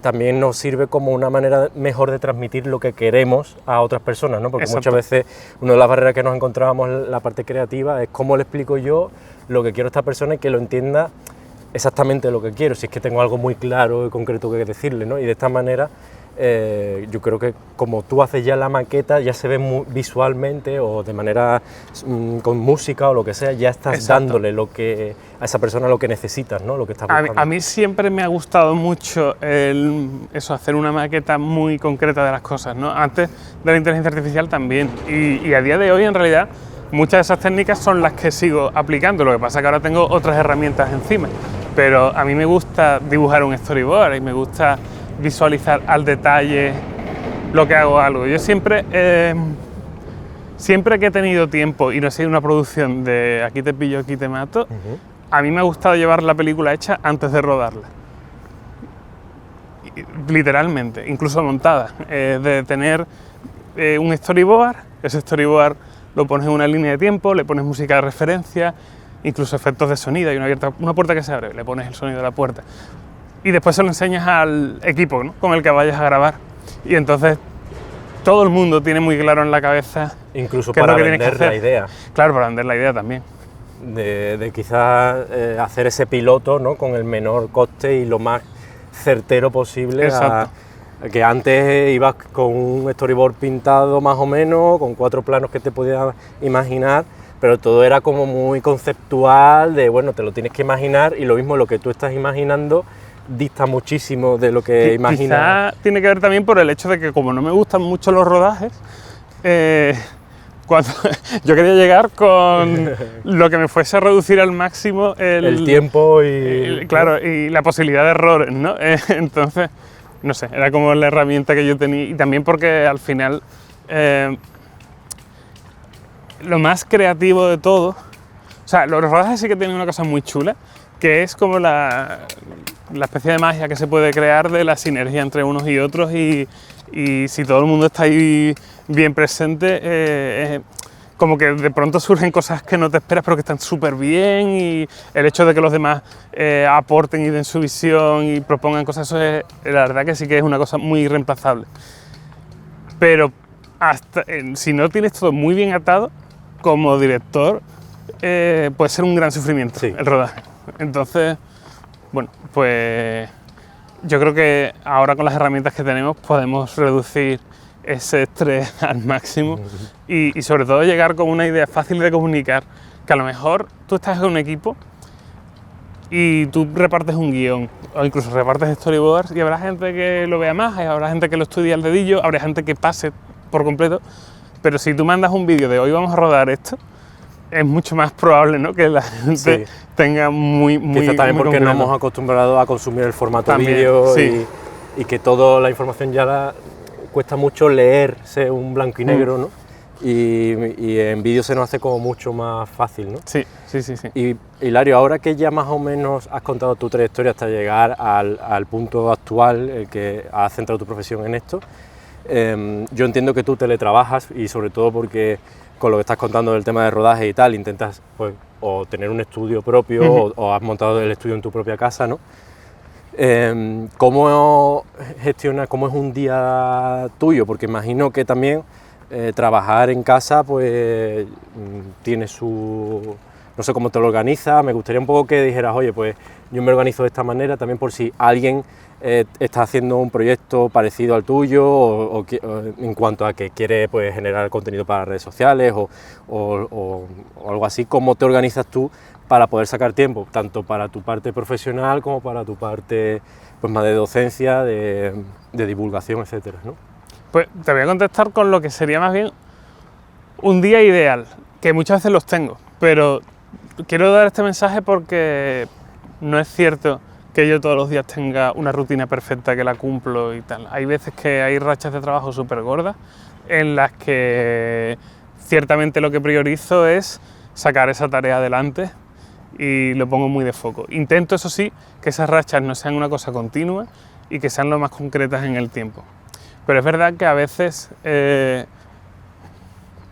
también nos sirve como una manera mejor de transmitir lo que queremos a otras personas, ¿no? Porque muchas veces una de las barreras que nos encontrábamos en la parte creativa es cómo le explico yo lo que quiero a esta persona y que lo entienda exactamente lo que quiero, si es que tengo algo muy claro y concreto que decirle, ¿no? Y de esta manera yo creo que como tú haces ya la maqueta, ya se ve visualmente o de manera con música o lo que sea, ya estás Exacto. dándole a esa persona lo que necesitas, ¿no? Lo que estás buscando. A mí siempre me ha gustado mucho hacer una maqueta muy concreta de las cosas, ¿no? Antes de la inteligencia artificial también. Y a día de hoy, en realidad, muchas de esas técnicas son las que sigo aplicando. Lo que pasa es que ahora tengo otras herramientas encima. Pero a mí me gusta dibujar un storyboard y me gusta visualizar al detalle lo que hago algo. Yo siempre que he tenido tiempo y no he sido una producción de aquí te pillo, aquí te mato, a mí me ha gustado llevar la película hecha antes de rodarla. Literalmente, incluso montada. De tener un storyboard, ese storyboard lo pones en una línea de tiempo, le pones música de referencia, incluso efectos de sonido, hay una puerta que se abre, le pones el sonido de la puerta. Y después se lo enseñas al equipo, ¿no? Con el que vayas a grabar. Y entonces todo el mundo tiene muy claro en la cabeza incluso qué es para lo que tienes que vender hacer. la idea. Claro, para vender la idea también. De quizás hacer ese piloto, ¿no? Con el menor coste y lo más certero posible. Exacto. Que antes ibas con un storyboard pintado más o menos, con 4 planos que te podías imaginar, pero todo era como muy conceptual, de bueno, te lo tienes que imaginar, y lo mismo lo que tú estás imaginando dista muchísimo de lo que imaginas. Quizá tiene que ver también por el hecho de que como no me gustan mucho los rodajes, cuando yo quería llegar con lo que me fuese a reducir al máximo el tiempo y... claro, y la posibilidad de errores, ¿no? Entonces, no sé, era como la herramienta que yo tenía, y también porque al final lo más creativo de todo, o sea, los rodajes sí que tienen una cosa muy chula, que es como la especie de magia que se puede crear de la sinergia entre unos y otros, y si todo el mundo está ahí bien presente, como que de pronto surgen cosas que no te esperas pero que están súper bien, y el hecho de que los demás aporten y den su visión y propongan cosas, eso es, la verdad que sí que es una cosa muy irreemplazable. Pero si no tienes todo muy bien atado, como director, puede ser un gran sufrimiento, sí, el rodaje. Entonces, bueno, pues yo creo que ahora con las herramientas que tenemos podemos reducir ese estrés al máximo y sobre todo llegar con una idea fácil de comunicar, que a lo mejor tú estás en un equipo y tú repartes un guión o incluso repartes storyboards y habrá gente que lo vea más, habrá gente que lo estudie al dedillo, habrá gente que pase por completo, pero si tú mandas un vídeo de hoy vamos a rodar esto, es mucho más probable, ¿no?, que la gente tenga muy quizás también muy porque concreto. no hemos acostumbrado a consumir el formato También, vídeo, sí, y que toda la información ya cuesta mucho leerse un blanco y negro, ¿no? Y en vídeo se nos hace como mucho más fácil, ¿no? Sí. Y Hilario, ahora que ya más o menos has contado tu trayectoria hasta llegar al punto actual, que has centrado tu profesión en esto, yo entiendo que tú teletrabajas, y sobre todo porque con lo que estás contando del tema de rodaje y tal, intentas pues o tener un estudio propio o has montado el estudio en tu propia casa, ¿no? ¿Cómo gestionas, cómo es un día tuyo? Porque imagino que también trabajar en casa pues tiene su... No sé cómo te lo organizas, me gustaría un poco que dijeras, oye, pues yo me organizo de esta manera, también por si alguien está haciendo un proyecto parecido al tuyo o en cuanto a que quiere pues generar contenido para redes sociales o algo así. ¿Cómo te organizas tú para poder sacar tiempo, tanto para tu parte profesional como para tu parte pues más de docencia, de divulgación, etcétera, ¿no? Pues te voy a contestar con lo que sería más bien un día ideal, que muchas veces los tengo, pero quiero dar este mensaje porque no es cierto que yo todos los días tenga una rutina perfecta que la cumplo y tal. Hay veces que hay rachas de trabajo súper gordas en las que ciertamente lo que priorizo es sacar esa tarea adelante y lo pongo muy de foco. Intento, eso sí, que esas rachas no sean una cosa continua y que sean lo más concretas en el tiempo. Pero es verdad que a veces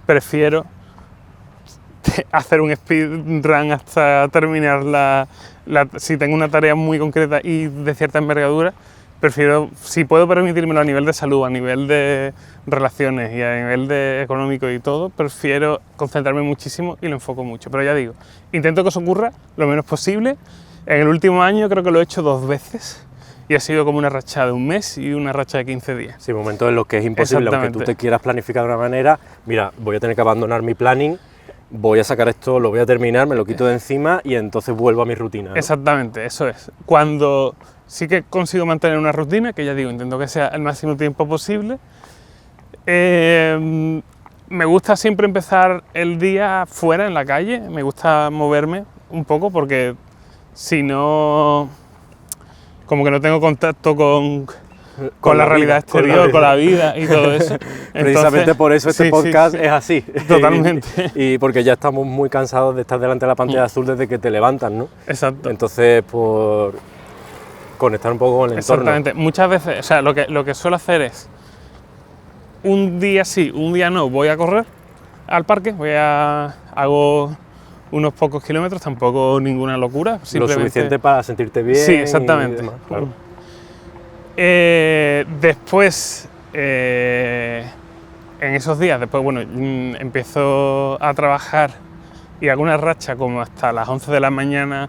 prefiero hacer un speedrun hasta terminar si tengo una tarea muy concreta y de cierta envergadura, prefiero, si puedo permitírmelo a nivel de salud, a nivel de relaciones y a nivel de económico y todo, prefiero concentrarme muchísimo y lo enfoco mucho. Pero ya digo, intento que eso ocurra lo menos posible. En el último año creo que lo he hecho 2 veces y ha sido como una racha de un mes y una racha de 15 días. Sí, momentos en los que es imposible, aunque tú te quieras planificar de una manera, mira, voy a tener que abandonar mi planning, voy a sacar esto, lo voy a terminar, me lo quito de encima y entonces vuelvo a mi rutina, ¿no? Exactamente, eso es. Cuando sí que consigo mantener una rutina, que ya digo, intento que sea el máximo tiempo posible, me gusta siempre empezar el día fuera, en la calle, me gusta moverme un poco porque si no, como que no tengo contacto con la realidad exterior, con la vida y todo eso. Precisamente por eso este podcast es así. Totalmente. Y porque ya estamos muy cansados de estar delante de la pantalla azul desde que te levantas, ¿no? Exacto. Entonces, por conectar un poco con el entorno. Exactamente. Muchas veces, o sea, lo que suelo hacer es, un día sí, un día no, voy a correr al parque, hago unos pocos kilómetros, tampoco ninguna locura. Lo suficiente para sentirte bien. Sí, exactamente. Y demás, claro. Después, en esos días, bueno, empiezo a trabajar y hago una racha como hasta las 11 de la mañana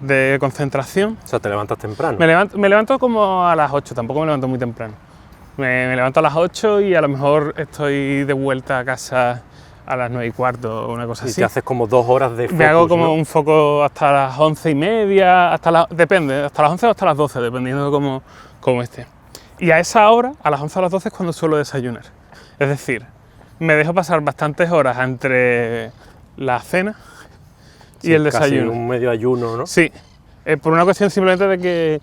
de concentración. O sea, te levantas temprano. Me levanto como a las 8, tampoco me levanto muy temprano. Me levanto a las 8 y a lo mejor estoy de vuelta a casa a las 9:15 o una cosa así. Y te haces como 2 horas de focus, me hago como ¿no? un foco hasta las 11:30, depende, hasta las 11 o hasta las 12, dependiendo de cómo esté. Y a esa hora, a las 11 o las 12 es cuando suelo desayunar. Es decir, me dejo pasar bastantes horas entre la cena y el desayuno. Casi un medio ayuno, ¿no? Sí, por una cuestión simplemente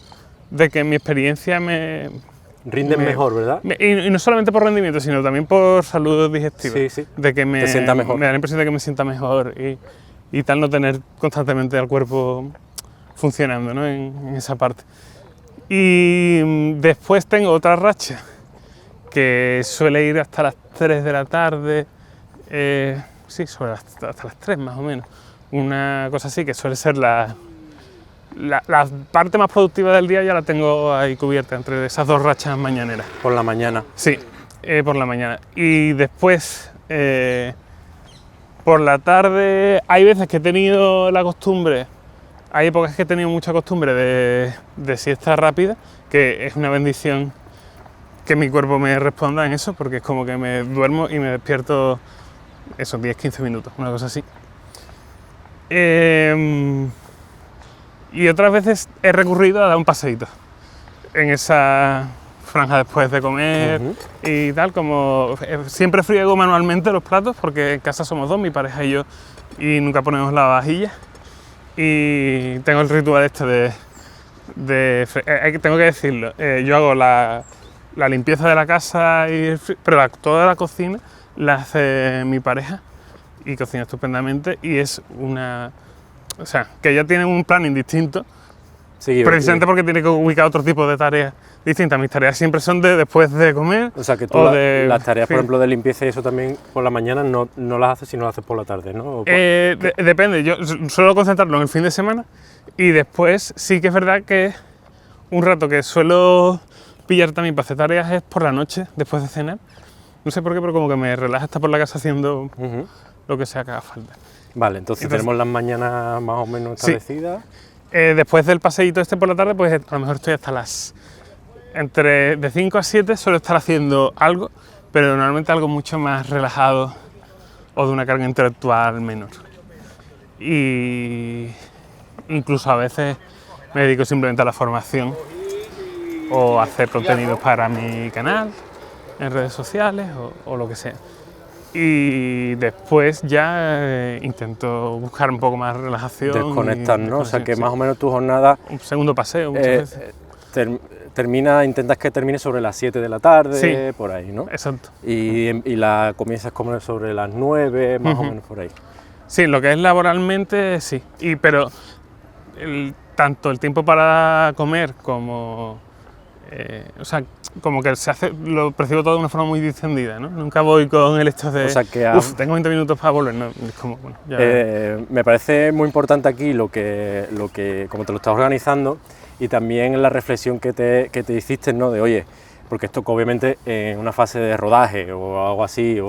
de que mi experiencia Rinden mejor, ¿verdad? Y no solamente por rendimiento, sino también por salud digestiva. Sí, sí. De que te sienta mejor. Me da la impresión de que me sienta mejor y tal, no tener constantemente al cuerpo funcionando, ¿no? en esa parte. Y después tengo otra racha que suele ir hasta las 3 de la tarde, sí, hasta las 3 más o menos. Una cosa así que suele ser la parte más productiva del día, ya la tengo ahí cubierta entre esas 2 rachas mañaneras. Por la mañana. Sí, por la mañana. Y después, por la tarde, hay veces que he tenido la costumbre, hay épocas que he tenido mucha costumbre de siesta rápida, que es una bendición que mi cuerpo me responda en eso, porque es como que me duermo y me despierto esos 10-15 minutos, una cosa así. Y otras veces he recurrido a dar un paseíto en esa franja después de comer y tal, como siempre friego manualmente los platos porque en casa somos 2, mi pareja y yo, y nunca ponemos la vajilla, y tengo el ritual este tengo que decirlo, yo hago la limpieza de la casa, pero toda la cocina la hace mi pareja y cocina estupendamente, y es o sea, que ella tiene un planning distinto, sí, precisamente porque tiene que ubicar otro tipo de tareas distintas. Mis tareas siempre son después de comer. O sea, que tú las tareas, por ejemplo, de limpieza y eso también por la mañana no las haces, sino las haces por la tarde, ¿no? Depende, yo suelo concentrarlo en el fin de semana y después sí que es verdad que un rato que suelo pillar también para hacer tareas es por la noche, después de cenar. No sé por qué, pero como que me relaja estar por la casa haciendo lo que sea que haga falta. Vale, entonces tenemos las mañanas más o menos establecidas. Sí. Después del paseíto este por la tarde, pues a lo mejor estoy hasta de 5 a 7 suelo estar haciendo algo, pero normalmente algo mucho más relajado o de una carga intelectual menor. Y incluso a veces me dedico simplemente a la formación o a hacer contenidos para mi canal en redes sociales o lo que sea. Y después ya intento buscar un poco más relajación. Desconectar, ¿no? O sea, que más o menos tu jornada... Un segundo paseo muchas veces. Intentas que termine sobre las 7 de la tarde, sí, por ahí, ¿no? Exacto. Y la comienzas a comer sobre las 9, más o menos por ahí. Sí, lo que es laboralmente, sí. Pero tanto el tiempo para comer como... o sea, como que lo percibo todo de una forma muy distendida, ¿no? Nunca voy con el hecho de, o sea que tengo 20 minutos para volver, ¿no? Es como, bueno, ya... me parece muy importante aquí lo que como te lo estás organizando, y también la reflexión que te hiciste, ¿no? De, oye, porque esto obviamente en una fase de rodaje o algo así,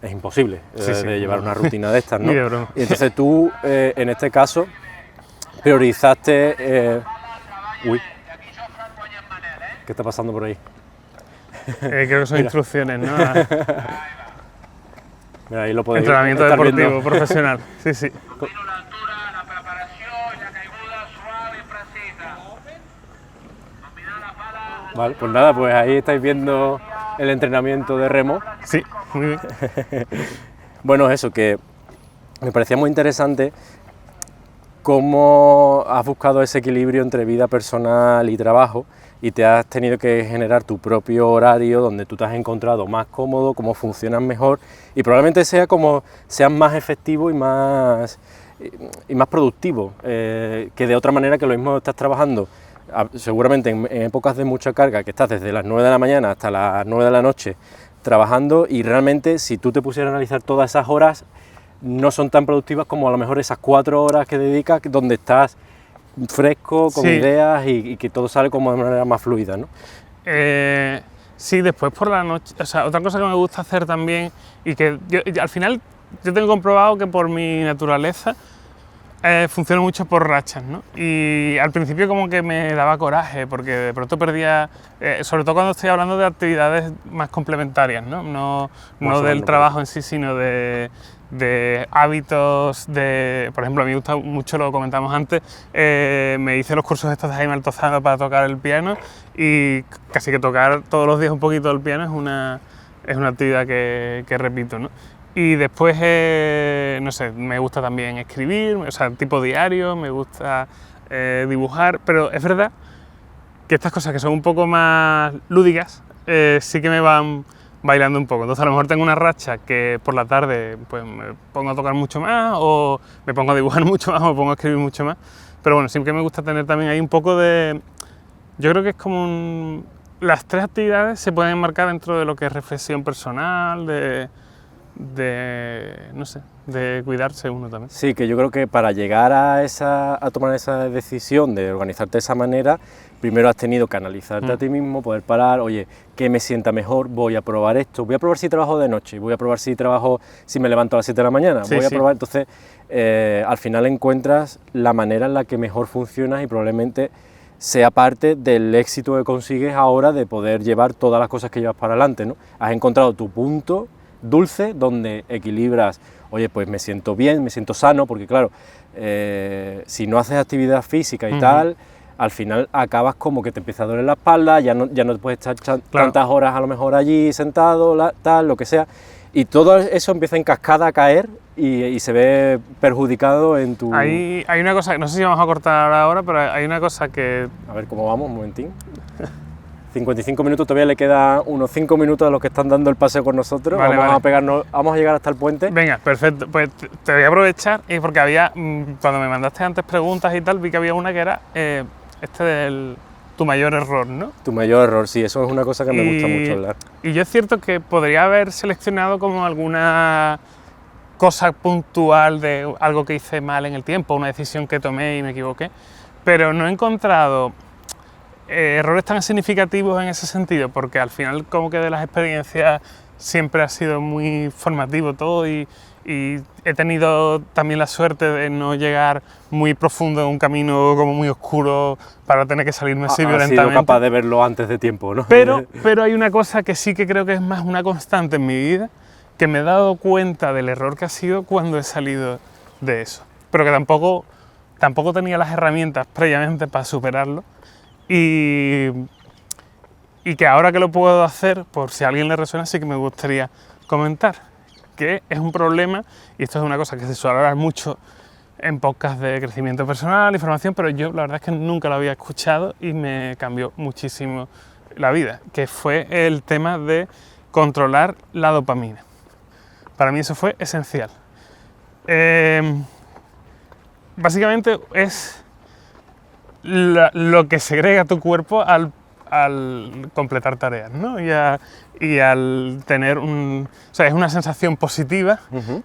es imposible de llevar una rutina de estas, ¿no? Y entonces tú, en este caso, priorizaste... ¿Qué está pasando por ahí? Creo que son instrucciones, ¿no? Mira, ahí lo podéis Entrenamiento estar deportivo viendo. profesional, sí, sí. La altura, la preparación, la caiguda suave y precisa. Dominar la pala. Vale, pues nada, pues ahí estáis viendo el entrenamiento de remo. Sí, muy bien. Bueno, eso, que me parecía muy interesante cómo has buscado ese equilibrio entre vida personal y trabajo y te has tenido que generar tu propio horario donde tú te has encontrado más cómodo, cómo funcionas mejor y probablemente sea como seas más efectivo y más productivo, que de otra manera que lo mismo estás trabajando seguramente en épocas de mucha carga, que estás desde las 9 de la mañana hasta las 9 de la noche trabajando y realmente si tú te pusieras a analizar todas esas horas no son tan productivas como a lo mejor esas 4 horas que dedicas donde estás fresco, con Sí. ideas y que todo sale como de manera más fluida, ¿no? Sí, después por la noche, o sea, otra cosa que me gusta hacer también y que al final yo tengo comprobado que por mi naturaleza funciona mucho por rachas, ¿no? Y al principio como que me daba coraje porque de pronto perdía, sobre todo cuando estoy hablando de actividades más complementarias, ¿no? No del trabajo en sí, sino de hábitos, por ejemplo, a mí me gusta mucho, lo comentamos antes, me hice los cursos estos de Jaime Altozano para tocar el piano y casi que tocar todos los días un poquito el piano es una actividad que repito, ¿no? Y después, no sé, me gusta también escribir, o sea, tipo diario, me gusta dibujar, pero es verdad que estas cosas que son un poco más lúdicas sí que me van bailando un poco. Entonces a lo mejor tengo una racha que por la tarde pues me pongo a tocar mucho más o me pongo a dibujar mucho más o me pongo a escribir mucho más. Pero bueno, siempre me gusta tener también ahí un poco de... Yo creo que es como las tres actividades se pueden enmarcar dentro de lo que es reflexión personal, no sé, de cuidarse uno también. Sí, que yo creo que para llegar a tomar esa decisión de organizarte de esa manera, primero has tenido que analizarte a ti mismo, poder parar, oye, ¿qué me sienta mejor? Voy a probar esto, voy a probar si trabajo de noche, voy a probar si me levanto a las 7 de la mañana, Sí, voy a sí. probar, entonces al final encuentras la manera en la que mejor funcionas y probablemente sea parte del éxito que consigues ahora de poder llevar todas las cosas que llevas para adelante, ¿no? Has encontrado tu punto dulce donde equilibras, oye, pues me siento bien, me siento sano, porque claro, si no haces actividad física y tal, al final acabas como que te empieza a doler la espalda, ya no te puedes estar tantas horas a lo mejor allí sentado, tal, lo que sea, y todo eso empieza en cascada a caer y se ve perjudicado en tu... Hay una cosa, no sé si vamos a cortar ahora, pero hay una cosa que... A ver cómo vamos, un momentín. 55 minutos, todavía le queda unos 5 minutos a los que están dando el paseo con nosotros. Vale, vamos a llegar hasta el puente. Venga, perfecto. Pues te voy a aprovechar porque había, cuando me mandaste antes preguntas y tal, vi que había una que era tu mayor error, ¿no? Tu mayor error, sí, eso es una cosa que me gusta mucho hablar. Y yo es cierto que podría haber seleccionado como alguna cosa puntual de algo que hice mal en el tiempo, una decisión que tomé y me equivoqué, pero no he encontrado errores tan significativos en ese sentido, porque al final como que de las experiencias siempre ha sido muy formativo todo y he tenido también la suerte de no llegar muy profundo en un camino como muy oscuro para tener que salirme así violentamente. Has sido capaz de verlo antes de tiempo, ¿no? Pero hay una cosa que sí que creo que es más una constante en mi vida, que me he dado cuenta del error que ha sido cuando he salido de eso, pero que tampoco tenía las herramientas previamente para superarlo. Y que ahora que lo puedo hacer, por si a alguien le resuena, sí que me gustaría comentar, que es un problema, y esto es una cosa que se suele hablar mucho en podcasts de crecimiento personal y formación, pero yo la verdad es que nunca lo había escuchado y me cambió muchísimo la vida, que fue el tema de controlar la dopamina. Para mí eso fue esencial. Básicamente es lo que segrega tu cuerpo al completar tareas, ¿no? Y al tener o sea, es una sensación positiva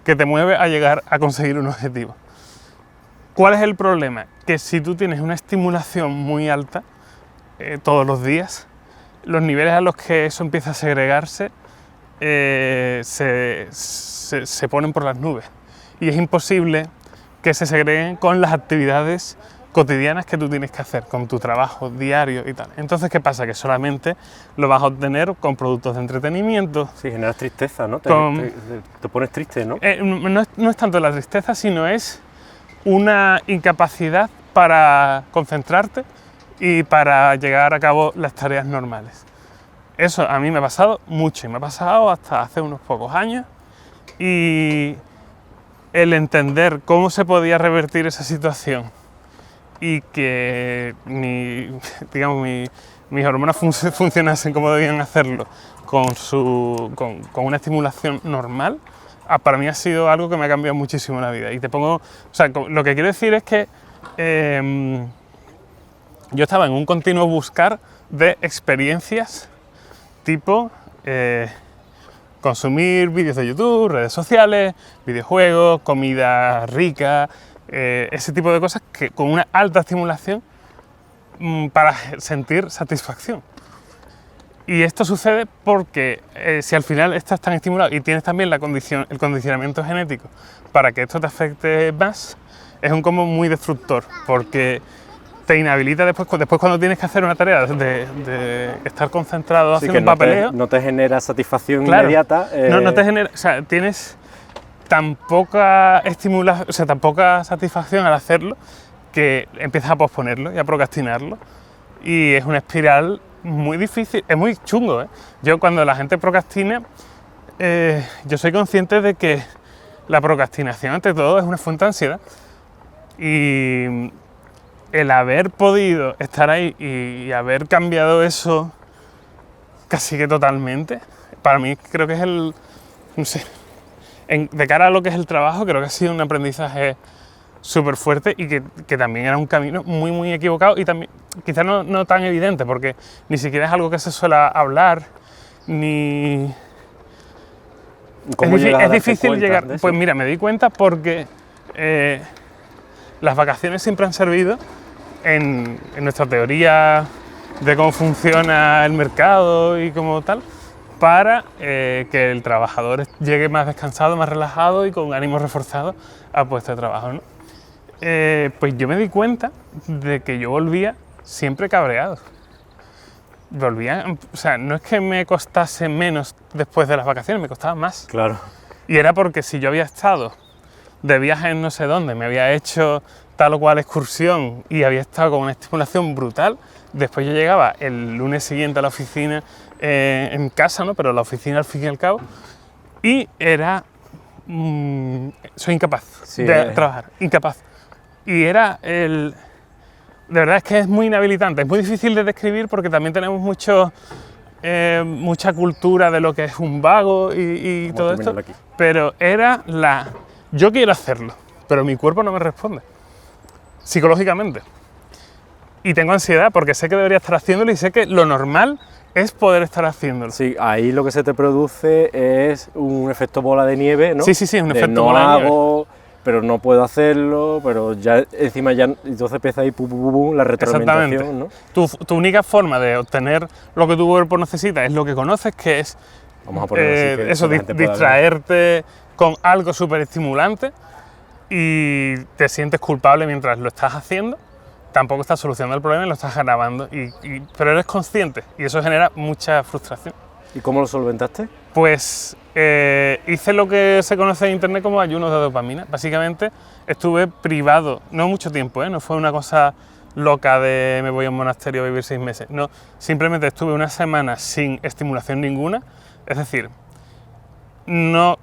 que te mueve a llegar a conseguir un objetivo. ¿Cuál es el problema? Que si tú tienes una estimulación muy alta todos los días, los niveles a los que eso empieza a segregarse se ponen por las nubes. Y es imposible que se segreguen con las actividades cotidianas que tú tienes que hacer con tu trabajo diario y tal. Entonces, ¿qué pasa? Que solamente lo vas a obtener con productos de entretenimiento. Sí, generas tristeza, ¿no? Te pones triste, ¿no? No es tanto la tristeza, sino es una incapacidad para concentrarte y para llevar a cabo las tareas normales. Eso a mí me ha pasado mucho, y me ha pasado hasta hace unos pocos años, y el entender cómo se podía revertir esa situación y que mis hormonas funcionasen como debían hacerlo con una estimulación normal, para mí ha sido algo que me ha cambiado muchísimo la vida. Y lo que quiero decir es que yo estaba en un continuo buscar de experiencias tipo consumir vídeos de YouTube, redes sociales, videojuegos, comida rica, ese tipo de cosas que con una alta estimulación para sentir satisfacción. Y esto sucede porque si al final estás tan estimulado y tienes también el condicionamiento genético para que esto te afecte más, es un combo muy destructor, porque te inhabilita después cuando tienes que hacer una tarea de estar concentrado haciendo un papeleo. No te genera satisfacción claro, inmediata. No te genera, o sea, tienes tan poca estimulación, o sea, tan poca satisfacción al hacerlo, que empiezas a posponerlo y a procrastinarlo, y es una espiral muy difícil, es muy chungo, ¿eh? Yo cuando la gente procrastina, yo soy consciente de que la procrastinación ante todo es una fuente de ansiedad, y el haber podido estar ahí y haber cambiado eso casi que totalmente, para mí creo que es no sé, de cara a lo que es el trabajo, creo que ha sido un aprendizaje súper fuerte, y que también era un camino muy, muy equivocado, y también quizás no tan evidente, porque ni siquiera es algo que se suele hablar, ni... Es difícil llegar... Pues mira, me di cuenta porque las vacaciones siempre han servido en nuestra teoría de cómo funciona el mercado y como tal, para que el trabajador llegue más descansado, más relajado y con ánimo reforzado a puesto de trabajo, ¿no? Pues yo me di cuenta de que yo volvía siempre cabreado. O sea, no es que me costase menos después de las vacaciones, me costaba más. Claro. Y era porque si yo había estado de viaje en no sé dónde, me había hecho tal o cual excursión y había estado con una estimulación brutal, después yo llegaba el lunes siguiente a la oficina, en casa, ¿no? Pero la oficina al fin y al cabo, y era... soy incapaz de trabajar, incapaz. Y era de verdad es que es muy inhabilitante, es muy difícil de describir porque también tenemos mucha cultura de lo que es un vago y todo esto, pero era yo quiero hacerlo, pero mi cuerpo no me responde, psicológicamente. Y tengo ansiedad porque sé que debería estar haciéndolo y sé que lo normal es poder estar haciéndolo. Sí, ahí lo que se te produce es un efecto bola de nieve, ¿no? Sí, un efecto bola de nieve. Pero no puedo hacerlo, pero ya encima entonces empieza ahí la retroalimentación, ¿no? Tu única forma de obtener lo que tu cuerpo necesita es lo que conoces, que es vamos a ponerlo así, que distraerte con algo súper estimulante, y te sientes culpable mientras lo estás haciendo. Tampoco estás solucionando el problema y lo estás grabando, pero eres consciente, y eso genera mucha frustración. ¿Y cómo lo solventaste? Pues hice lo que se conoce en internet como ayunos de dopamina. Básicamente estuve privado, no mucho tiempo, no fue una cosa loca de me voy a un monasterio a vivir 6 meses, no, simplemente estuve una semana sin estimulación ninguna, es decir, no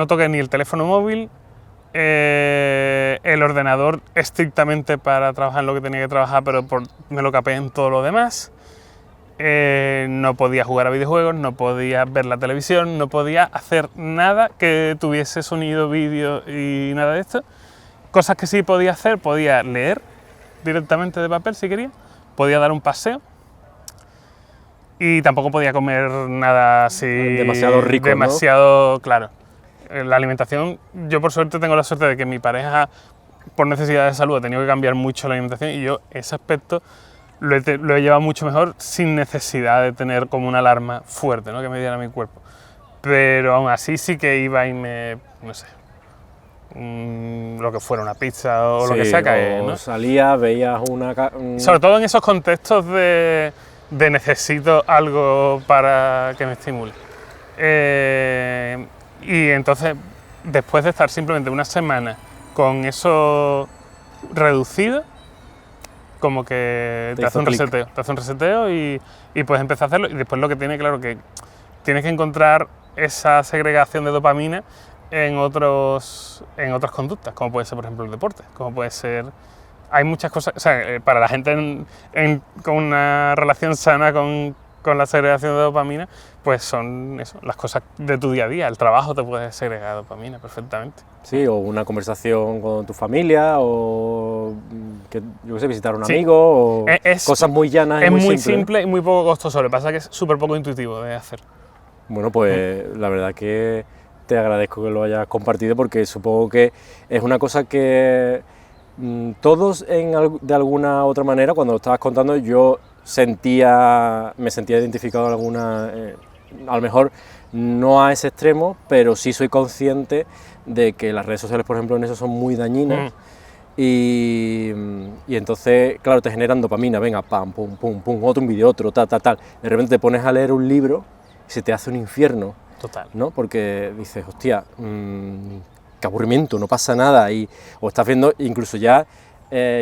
toqué ni el teléfono móvil, el ordenador estrictamente para trabajar en lo que tenía que trabajar, pero me lo capé en todo lo demás. No podía jugar a videojuegos, no podía ver la televisión, no podía hacer nada que tuviese sonido, vídeo y nada de esto. Cosas que sí podía hacer, podía leer directamente de papel si quería, podía dar un paseo, y tampoco podía comer nada así demasiado rico, demasiado, ¿no? Claro. La alimentación, yo por suerte tengo la suerte de que mi pareja, por necesidad de salud, ha tenido que cambiar mucho la alimentación, y yo ese aspecto lo he llevado mucho mejor sin necesidad de tener como una alarma fuerte, ¿no? Que me diera mi cuerpo. Pero aún así sí que iba y me lo que fuera una pizza o lo que sea, ¿no? Salías, veías Sobre todo en esos contextos de necesito algo para que me estimule. Y entonces, después de estar simplemente una semana con eso reducido, como que te hace un reseteo y puedes empezar a hacerlo. Y después lo que tiene, claro, que tienes que encontrar esa segregación de dopamina en otras conductas, como puede ser, por ejemplo, el deporte, como puede ser... Hay muchas cosas, o sea, para la gente con una relación sana con la segregación de dopamina, pues son eso, las cosas de tu día a día. El trabajo te puede segregar dopamina perfectamente. Sí, o una conversación con tu familia, o yo qué sé, visitar a un amigo, o cosas muy llanas. Es muy simple y muy poco costoso, lo que pasa es que es súper poco intuitivo de hacer. Bueno, pues la verdad que te agradezco que lo hayas compartido, porque supongo que es una cosa que todos de alguna otra manera, cuando lo estabas contando, yo me sentía identificado en alguna, a lo mejor no a ese extremo, pero sí soy consciente de que las redes sociales, por ejemplo, en eso son muy dañinas. Y entonces, claro, te generan dopamina, venga, pam, pum, pum, pum, otro un vídeo, otro, tal. De repente te pones a leer un libro y se te hace un infierno. Total. ¿No? Porque dices, hostia, qué aburrimiento, no pasa nada. O estás viendo, incluso ya,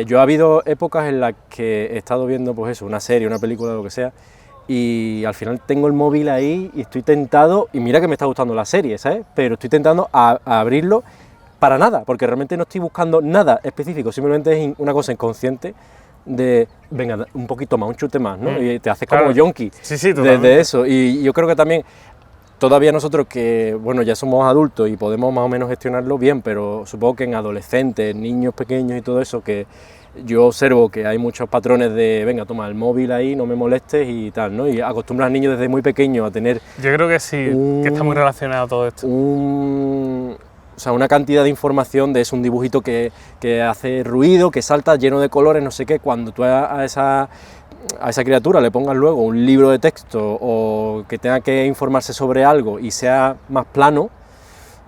yo ha habido épocas en las que he estado viendo, pues eso, una serie, una película, lo que sea, y al final tengo el móvil ahí y estoy tentado, y mira que me está gustando la serie, ¿sabes? Pero estoy tentando a abrirlo para nada, porque realmente no estoy buscando nada específico, simplemente es una cosa inconsciente de, venga, un poquito más, un chute más, ¿no? Y te haces como yonki de eso. Y yo creo que también, todavía nosotros que, bueno, ya somos adultos y podemos más o menos gestionarlo bien, pero supongo que en adolescentes, niños pequeños y todo eso, que yo observo que hay muchos patrones de, venga, toma el móvil ahí, no me molestes y tal, ¿no? Y acostumbran al niño desde muy pequeño a tener... Yo creo que sí, que está muy relacionado todo esto. O sea, una cantidad de información de un dibujito que hace ruido, que salta lleno de colores, no sé qué, cuando tú a esa criatura le pongas luego un libro de texto o que tenga que informarse sobre algo y sea más plano,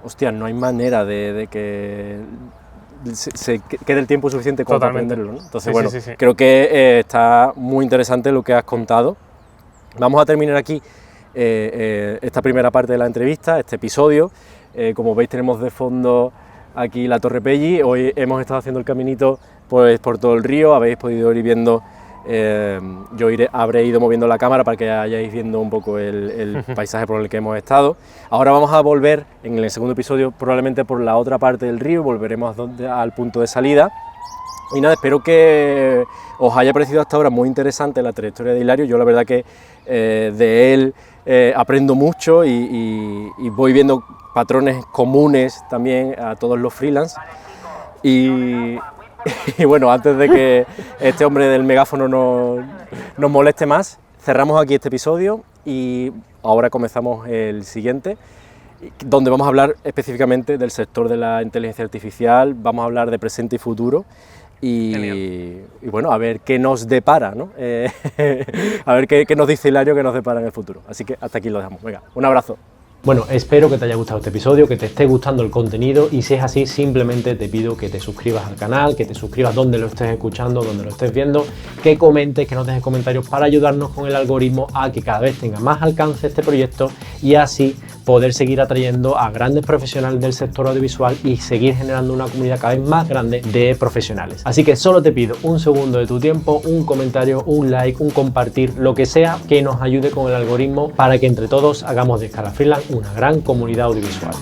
hostia, no hay manera de que se quede el tiempo suficiente como para aprenderlo, ¿no? Entonces, sí. Creo que está muy interesante lo que has contado. Vamos a terminar aquí esta primera parte de la entrevista, este episodio. Como veis, tenemos de fondo aquí la Torre Pelli. Hoy hemos estado haciendo el caminito pues por todo el río, habéis podido ir viendo. Yo habré ido moviendo la cámara para que hayáis viendo un poco el paisaje por el que hemos estado. Ahora vamos a volver en el segundo episodio probablemente por la otra parte del río, volveremos al punto de salida. Y nada, espero que os haya parecido hasta ahora muy interesante la trayectoria de Hilario. Yo la verdad que de él aprendo mucho y voy viendo patrones comunes también a todos los freelance. Y bueno, antes de que este hombre del megáfono nos moleste más, cerramos aquí este episodio y ahora comenzamos el siguiente, donde vamos a hablar específicamente del sector de la inteligencia artificial, vamos a hablar de presente y futuro y bueno, a ver qué nos depara, ¿no? A ver qué nos dice Hilario que nos depara en el futuro. Así que hasta aquí lo dejamos. Venga, un abrazo. Bueno, espero que te haya gustado este episodio, que te esté gustando el contenido y si es así, simplemente te pido que te suscribas al canal, que te suscribas donde lo estés escuchando, donde lo estés viendo, que comentes, que nos dejes comentarios para ayudarnos con el algoritmo a que cada vez tenga más alcance este proyecto y así poder seguir atrayendo a grandes profesionales del sector audiovisual y seguir generando una comunidad cada vez más grande de profesionales. Así que solo te pido un segundo de tu tiempo, un comentario, un like, un compartir, lo que sea que nos ayude con el algoritmo para que entre todos hagamos de Scala Freelance una gran comunidad audiovisual.